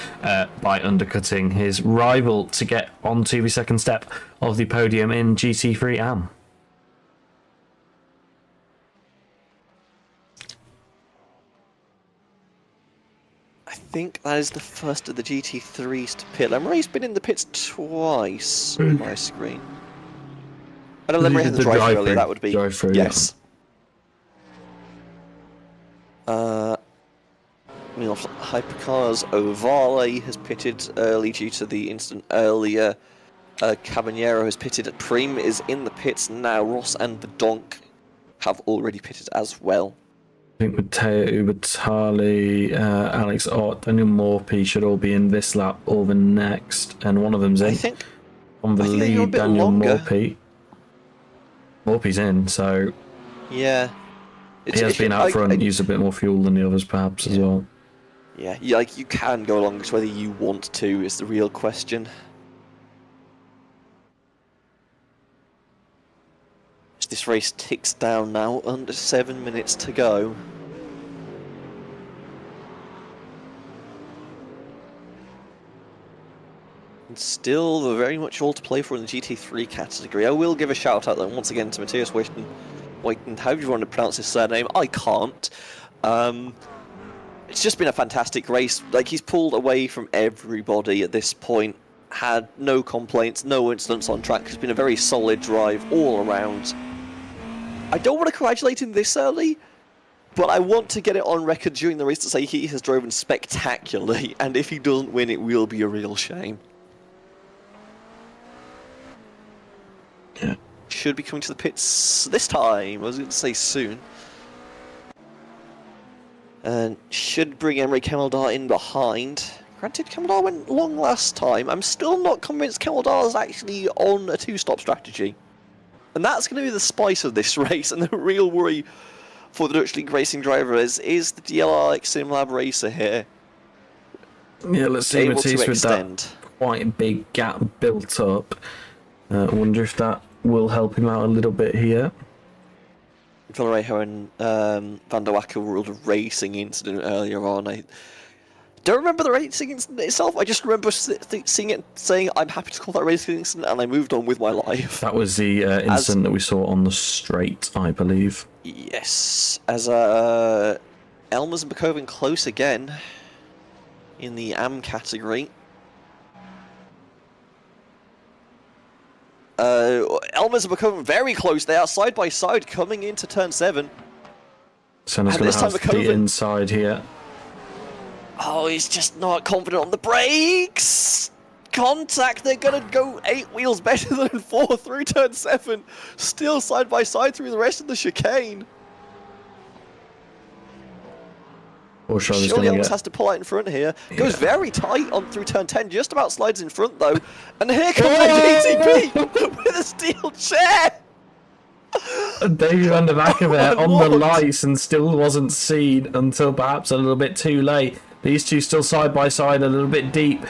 by undercutting his rival to get onto the second step of the podium in GT3 AM.
I think that is the first of the GT3s to pit. Lemery's been in the pits twice on my screen. I don't Lemery had the drive earlier, that would be...
Drive-through,
yes. Off Hypercars, Ovale has pitted early due to the incident earlier. Caballero has pitted. Prim is in the pits now. Ross and the Donk have already pitted as well.
I think Matteo Ubertali, Alex Ott, Daniel Morphy should all be in this lap or the next, and one of them's in.
I think
on the lead, Daniel Morphy. Morphy's in, so
yeah,
he has been out front and used a bit more fuel than the others, perhaps as well.
Yeah, like you can go along. It's whether you want to is the real question. As this race ticks down now, under 7 minutes to go. And still very much all to play for in the GT3 category. I will give a shout out then once again to Matthias Witten, however you want to pronounce his surname, I can't. It's just been a fantastic race. Like, he's pulled away from everybody at this point. Had no complaints, no incidents on track. It's been a very solid drive all around. I don't want to congratulate him this early, but I want to get it on record during the race to say he has driven spectacularly, and if he doesn't win, it will be a real shame.
Yeah.
Should be coming to the pits this time. I was going to say soon. And should bring Emre Kemeldar in behind. Granted, Kemeldar went long last time. I'm still not convinced Kemeldar is actually on a two-stop strategy. And that's going to be the spice of this race, and the real worry for the Dutch League racing driver is the DLR SimLab racer here.
Yeah, let's see Matisse with that quite a big gap built up. I wonder if that will help him out a little bit here.
Villarejo and Van der Wacker ruled a racing incident earlier on. I don't remember the racing incident itself. I just remember seeing it, saying I'm happy to call that racing incident, and I moved on with my life.
That was the incident that we saw on the straight, I believe.
Yes, as Elmers and Bakoven close again in the AM category. Elmer's are becoming very close. They are side by side coming into turn 7.
Senna's
And
going
this
to
time
have
McCoven-
the inside here.
Oh, he's just not confident on the brakes. Contact, they're going to go 8 wheels better than 4 through turn 7. Still side by side through the rest of the chicane. Surely Elvis has to pull out in front here. Goes very tight on through turn 10, just about slides in front though. And here comes the GTP with a steel chair.
David on the back of it,
Oh,
on
Lord.
the lights, and still wasn't seen until perhaps a little bit too late. These two still side by side, a little bit deep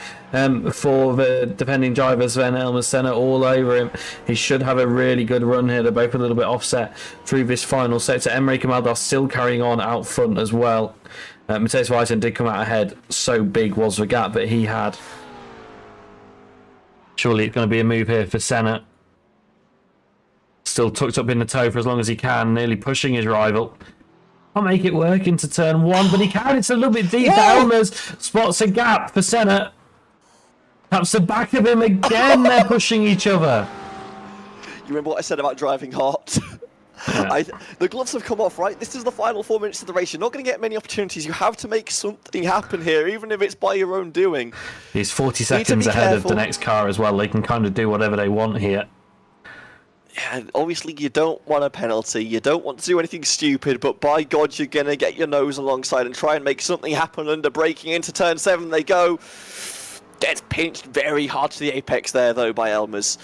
for the defending driver Sven Elmer Senna all over him. He should have a really good run here. They're both a little bit offset through this final sector. Emre Kamaldar still carrying on out front as well. Matthias Weisen did come out ahead. So big was the gap that he had. Surely it's going to be a move here for Senna. Still tucked up in the toe for as long as he can, nearly pushing his rival. Can't make it work into turn 1, but he can. It's a little bit deep. Elmer's spots a gap for Senna. Taps the back of him again. They're pushing each other.
You remember what I said about driving hot?
Yeah.
The gloves have come off, right? This is the final 4 minutes of the race. You're not going to get many opportunities. You have to make something happen here, even if it's by your own doing.
He's 40
Need to
seconds
be
ahead of
careful.
the next car as well. They can kind of do whatever they want here.
Yeah, obviously you don't want a penalty. You don't want to do anything stupid, but by God, you're going to get your nose alongside and try and make something happen under braking into turn 7. They go. Gets pinched very hard to the apex there, though, by Elmer's.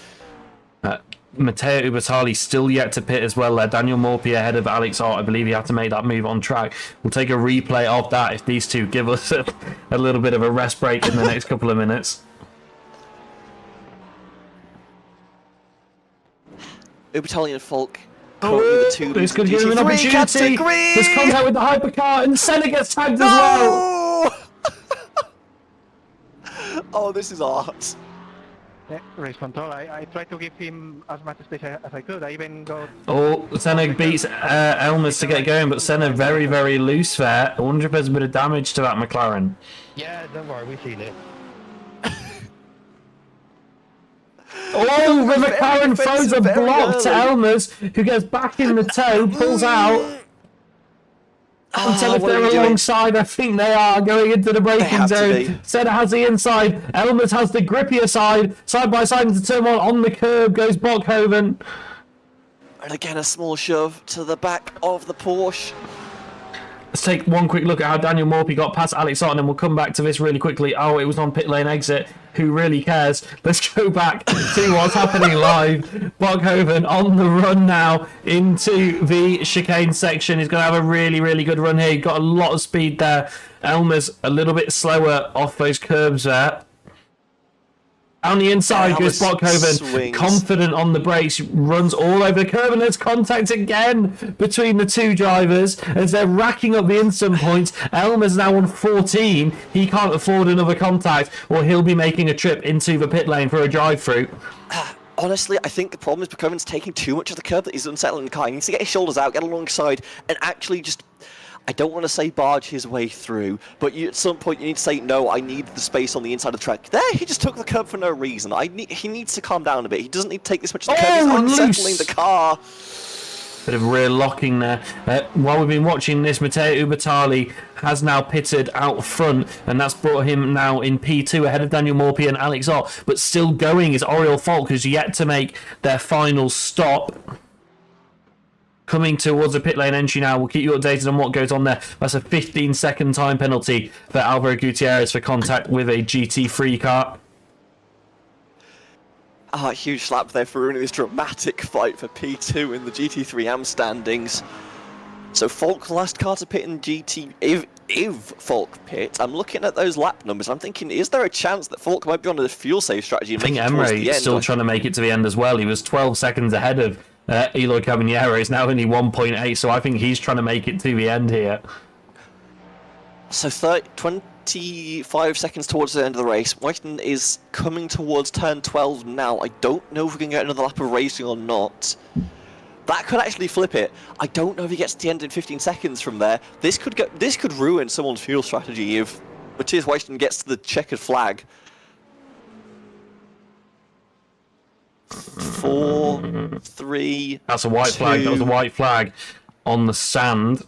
Matteo Ubertali still yet to pit as well there. Daniel Morphy ahead of Alex Art. I believe he had to make that move on track. We'll take a replay of that if these two give us a little bit of a rest break in the next couple of minutes.
Ubertali and Falk. Currently the two
This could
leaders
give
in
him an
GT3
opportunity.
category.
There's contact with the hypercar and Senna gets tagged as well.
No! Oh, this is art.
Yeah, race control. I tried to give him as much space as I could. I even got...
Oh, Senna beats Elmer's to get going, but Senna very, very loose there. I wonder if there's a bit of damage to that McLaren.
Yeah, don't worry, we've seen it.
Oh, the
Very
McLaren throws a
defensive, very
block to
early.
Elmer's, who gets back in the toe, pulls out. Until if
what are
they're
we doing?
alongside, I think they are going into the braking
have to
zone.
be.
Senna has the inside. Elmer's has the grippier side by side into turn 1. On the curb goes Bockhoven.
And again, a small shove to the back of the Porsche.
Let's take one quick look at how Daniel Morphy got past Alex Otten, and we'll come back to this really quickly. Oh, it was on pit lane exit. Who really cares? Let's go back to what's happening live. Bockhoven on the run now into the chicane section. He's going to have a really, really good run here. He's got a lot of speed there. Elmer's a little bit slower off those curbs there. Down the inside goes Bockhoven,
swings.
confident on the brakes, runs all over the curve, and there's contact again between the two drivers as they're racking up the instant points. Elmer's now on 14. He can't afford another contact, or he'll be making a trip into the pit lane for a drive-through.
Honestly, I think the problem is Bockhoven's taking too much of the curb that he's unsettling the car. He needs to get his shoulders out, get alongside, and actually just... I don't want to say barge his way through, but at some point you need to say, no, I need the space on the inside of the track. There, he just took the curb for no reason. He needs to calm down a bit. He doesn't need to take this much of the curb. He's unsettling
loose.
the car.
Bit of rear locking there. While we've been watching this, Matteo Ubertali has now pitted out front, and that's brought him now in P2 ahead of Daniel Morphy and Alex Ott. But still going is Oriol Falk, who's yet to make their final stop. Coming towards the pit lane entry now. We'll keep you updated on what goes on there. That's a 15-second time penalty for Alvaro Gutierrez for contact with a GT3 car.
Huge slap there for ruining this dramatic fight for P2 in the GT3 AM standings. So Falk, the last car to pit in GT... If Falk pits, I'm looking at those lap numbers. I'm thinking, is there a chance that Falk might be on a fuel save strategy? And
I think
make it towards
Emre
the
is
end?
still trying to make it to the end as well. He was 12 seconds ahead of Eloy Caballero. He's now only 1.8, so I think he's trying to make it to the end here.
So 25 seconds towards the end of the race. Whiten is coming towards turn 12 now. I don't know if we can get another lap of racing or not. That could actually flip it. I don't know if he gets to the end in 15 seconds from there. This could ruin someone's fuel strategy if Matthias Whiten gets to the checkered flag. 4, 3.
That's a white
2.
flag. That was a white flag on the sand.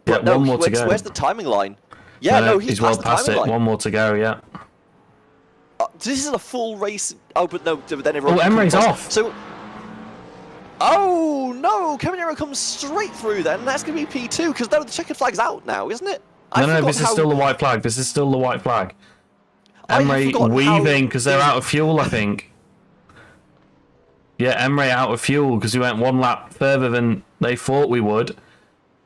Yeah,
But no,
one more to go.
where's the timing line? Yeah, no, he's
well
past
past
the
it.
timing line.
One more to go. Yeah.
This is a full race. Oh, but no, but then everyone.
Oh, Emre's off.
So. Oh no! Caminero comes straight through. Then that's going to be P2 because the checkered flag's out now, isn't it?
No, this is still the white flag. This is still the white flag.
I've
Emre
forgotten
weaving
how
because they're out of fuel, I think. Yeah, Emre out of fuel because we went one lap further than they thought we would.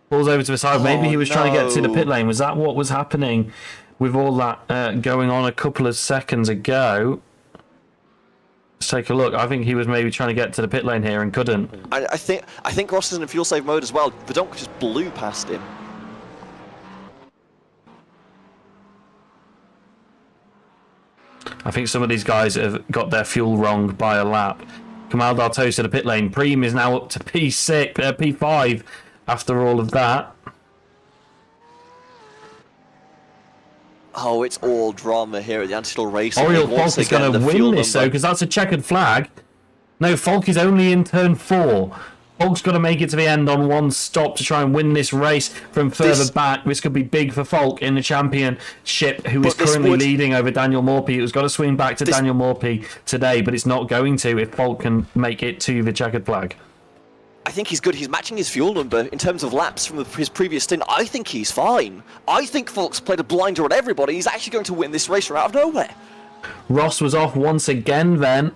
Pulls over to the side. Maybe he was trying to get to the pit lane. Was that what was happening with all that going on a couple of seconds ago? Let's take a look. I think he was maybe trying to get to the pit lane here and couldn't.
I think Ross is in fuel save mode as well. Verdonk just blew past him.
I think some of these guys have got their fuel wrong by a lap. Kamal Dartos to the pit lane. Preem is now up to P5 after all of that.
Oh, it's all drama here at the Antidote race.
Oriel Falk is going to win this, though, because that's a checkered flag. No, Falk is only in turn 4. Falk's got to make it to the end on one stop to try and win this race from further back. This could be big for Falk in the championship, who is currently leading over Daniel Morphy. It's got to swing back to Daniel Morphy today, but it's not going to if Falk can make it to the checkered flag.
I think he's good. He's matching his fuel number in terms of laps from his previous stint. I think he's fine. I think Falk's played a blinder on everybody. He's actually going to win this race from out of nowhere.
Ross was off once again then,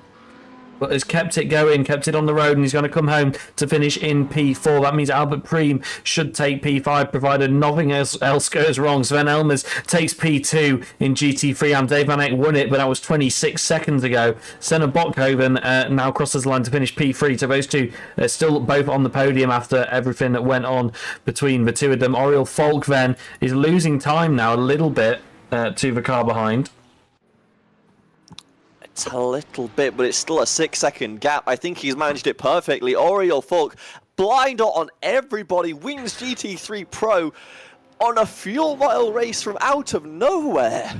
but has kept it going, kept it on the road, and he's going to come home to finish in P4. That means Albert Preem should take P5, provided nothing else goes wrong. Sven Elmers takes P2 in GT3 Am. Dave Van Eyck won it, but that was 26 seconds ago. Senna Bokhoven now crosses the line to finish P3. So those two are still both on the podium after everything that went on between the two of them. Oriel Falk then is losing time now a little bit to the car behind.
It's a little bit, but it's still a 6-second gap. I think he's managed it perfectly. Oriel Falk, blinder on everybody, wins GT3 Pro on a fuel mile race from out of nowhere.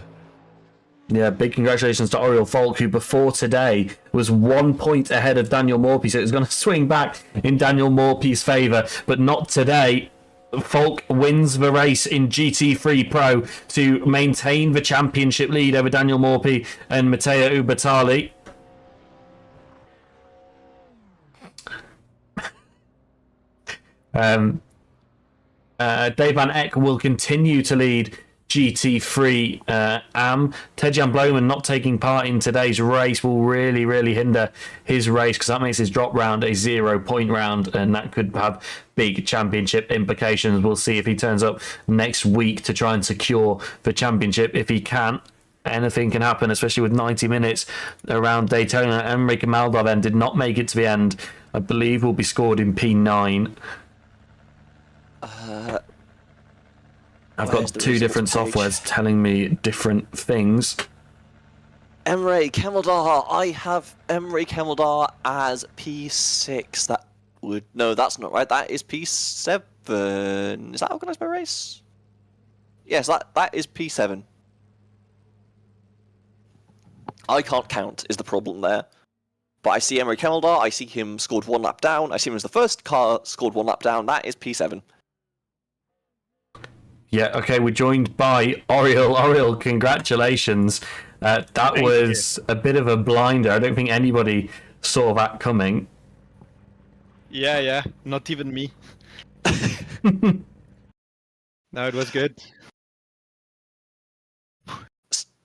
Yeah, big congratulations to Oriel Falk, who before today was 1 point ahead of Daniel Morphy, so it's going to swing back in Daniel Morphy's favour, but not today. Falk wins the race in GT3 Pro to maintain the championship lead over Daniel Morphy and Matteo Ubertali. Dave Van Eyck will continue to lead GT3 Am. Tejan Bloman not taking part in today's race will really hinder his race, because that makes his drop round a 0-point round, and that could have big championship implications. We'll see if he turns up next week to try and secure the championship. If he can't, anything can happen, especially with 90 minutes around Daytona. Enrique Maldar then did not make it to the end. I believe will be scored in P9. I've got two different softwares telling me different things.
Emre Kemeldar, I have Emre Kemeldar as P6. That would... No, that's not right. That is P7. Is that organised by race? Yes, that is P7. I can't count, is the problem there. But I see Emre Kemeldar, I see him scored 1 lap down, I see him as the first car scored 1 lap down, that is P7.
Yeah, okay, we're joined by Oriel. Oriel, congratulations. That was a bit of a blinder. I don't think anybody saw that coming.
Yeah, not even me. No, it was good.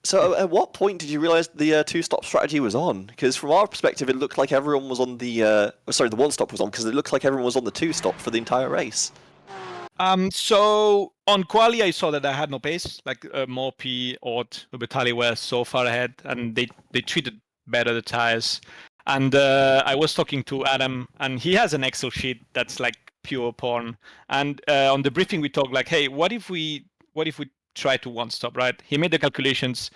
So at what point did you realise the two-stop strategy was on? Because from our perspective, it looked like everyone was on the... sorry, the one-stop was on, because it looked like everyone was on the two-stop for the entire race.
So on quali, I saw that I had no pace. Like Morphy, Ort, Ubertali were so far ahead, and they treated better the tires. And I was talking to Adam, and he has an Excel sheet that's like pure porn. And on the briefing, we talked like, hey, what if we try to one stop, right? He made the calculations.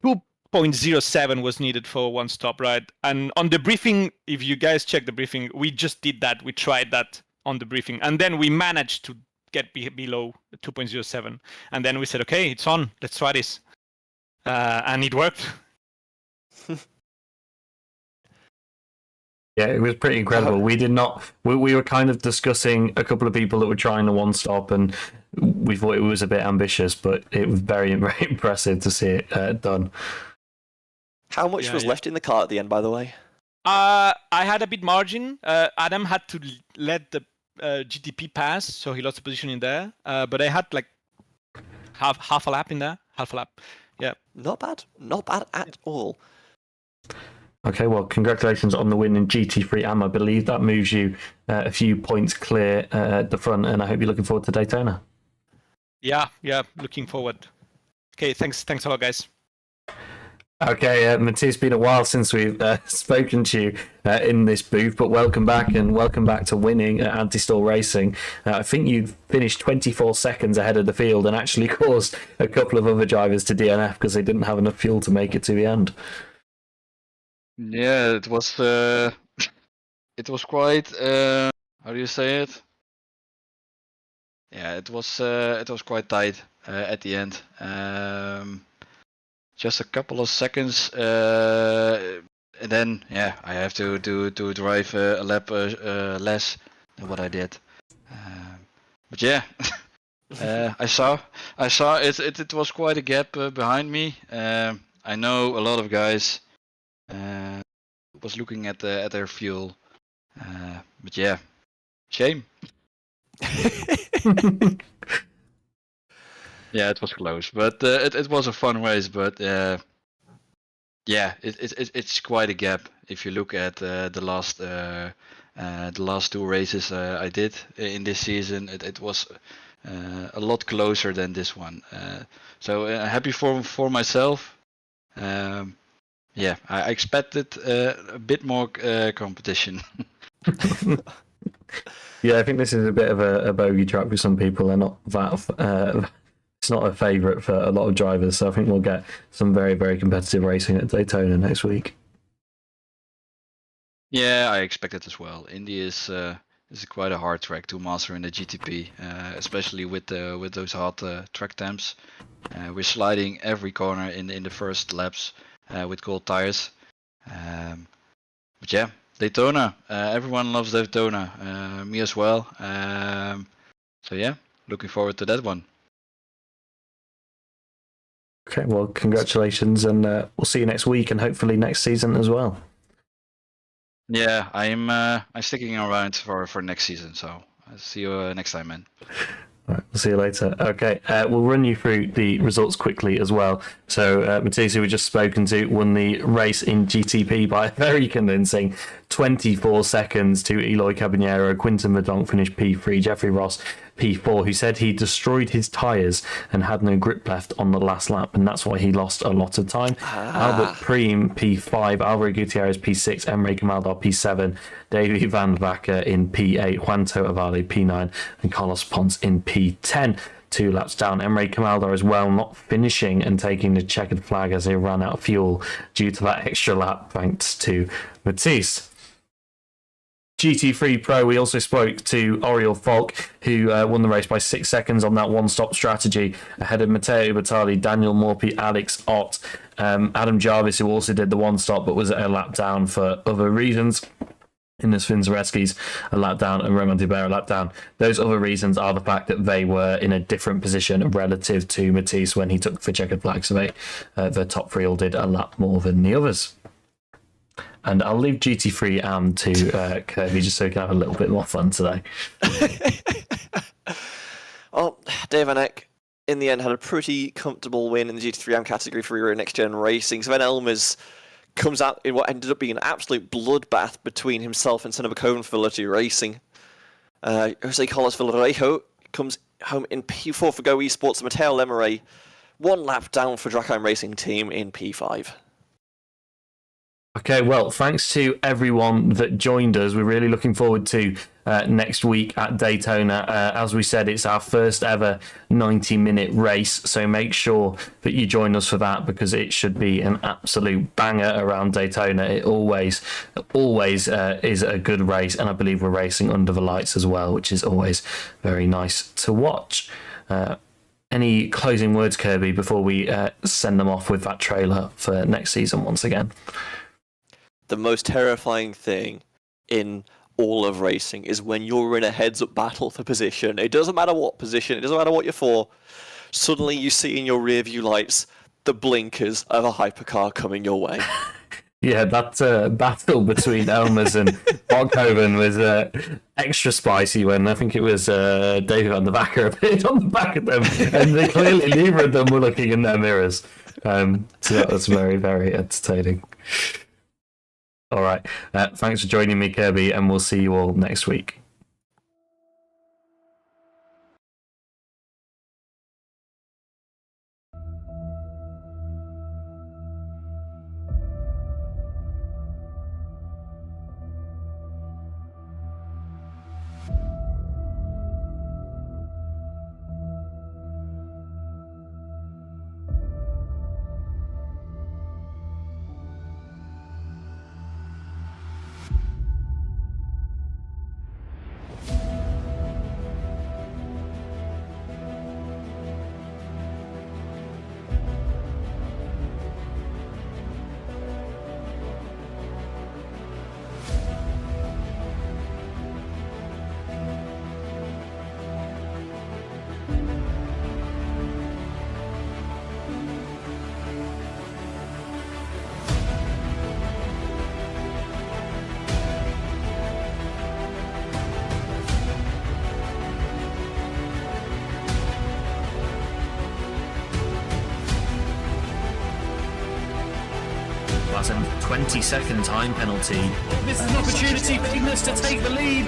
2.07 was needed for one stop, right? And on the briefing, if you guys check the briefing, we just did that. We tried that on the briefing, and then we managed to get below 2.07, and then we said, okay, it's on, let's try this, and it worked.
Yeah, it was pretty incredible. We did not. We were kind of discussing a couple of people that were trying the one stop, and we thought it was a bit ambitious, but it was very, very impressive to see it done.
How much was left in the car at the end, by the way?
I had a bit margin. Adam had to let the GTP pass, so he lost the position in there. But I had like half a lap in there. Half a lap. Yeah.
Not bad. Not bad at all.
Okay, well, congratulations on the win in GT3 AM. I believe that moves you a few points clear at the front, and I hope you're looking forward to Daytona.
Yeah, looking forward. Okay, thanks a lot, guys.
Okay, Matthias, it's been a while since we've spoken to you in this booth, but welcome back, and welcome back to winning at Anti-Stall Racing. I think you finished 24 seconds ahead of the field and actually caused a couple of other drivers to DNF because they didn't have enough fuel to make it to the end.
Yeah, it was quite how do you say it? Yeah, it was quite tight at the end. Just a couple of seconds, and then I have to drive a lap less than what I did. But yeah, I saw it was quite a gap behind me. I know a lot of guys was looking at their fuel, but yeah, shame. Yeah, it was close, but it was a fun race. But yeah, it's quite a gap if you look at the last two races I did in this season. It was a lot closer than this one. So happy for myself. Yeah, I expected a bit more competition.
Yeah, I think this is a bit of a bogey track for some people. They're not that. It's not a favourite for a lot of drivers, so I think we'll get some very, very competitive racing at Daytona next week.
Yeah, I expect it as well. Indy is quite a hard track to master in the GTP, especially with those hot track temps. We're sliding every corner in the first laps with cold tires. But yeah, Daytona. Everyone loves Daytona. Me as well. So yeah, looking forward to that one.
Okay, well, congratulations, and we'll see you next week, and hopefully next season as well.
Yeah, I'm sticking around for next season, so I'll see you next time, man.
All right, we'll see you later. Okay, we'll run you through the results quickly as well. So, Matthias, who we just spoken to, won the race in GTP by a very convincing 24 seconds to Eloy Caballero. Quinton Verdonk finished P3, Jeffrey Ross P4, who said he destroyed his tyres and had no grip left on the last lap, and that's why he lost a lot of time. Albert Preem P5, Alvaro Gutierrez P6, Emre Camaldar P7, Davy Van Vacker in P8, Juan Avale P9, and Carlos Ponce in P10. 2 laps down. Emre Camaldar as well, not finishing and taking the checkered flag as they ran out of fuel due to that extra lap, thanks to Matisse. GT3 Pro, we also spoke to Oriol Falk, who won the race by 6 seconds on that one-stop strategy, ahead of Matteo Batali, Daniel Morphy, Alex Ott, Adam Jarvis, who also did the one-stop but was a lap down for other reasons. Ines Finzareski's a lap down and Roman Dubert a lap down. Those other reasons are the fact that they were in a different position relative to Matisse when he took the checkered flag, so the top 3 all did a lap more than the others. And I'll leave GT3 AM to Kirby just so we can have a little bit more fun today.
Well, Dave Van Eck, in the end, had a pretty comfortable win in the GT3 AM category for Euro Next Gen Racing. Sven Elmers comes out in what ended up being an absolute bloodbath between himself and Senna Coven for Veloci Racing. Jose Carlos Villarejo comes home in P4 for Go Esports. Matteo Lemire, 1 lap down for Drakheim Racing Team in P5.
Okay, well, thanks to everyone that joined us. We're really looking forward to next week at Daytona. As we said, it's our first ever 90-minute race, so make sure that you join us for that because it should be an absolute banger around Daytona. It always is a good race, and I believe we're racing under the lights as well, which is always very nice to watch. Any closing words, Kirby, before we send them off with that trailer for next season once again?
The most terrifying thing in all of racing is when you're in a heads-up battle for position. It doesn't matter what position, it doesn't matter what you're for. Suddenly you see in your rear view lights the blinkers of a hypercar coming your way.
Yeah, that battle between Elmers and Bockhoven was extra spicy when I think it was David van der Vacker appeared on the back of them, and they clearly neither of them were looking in their mirrors. So that was very, very entertaining. All right, thanks for joining me, Kirby, and we'll see you all next week. That's a 20-second time penalty. This is an opportunity for Ignis to take the lead.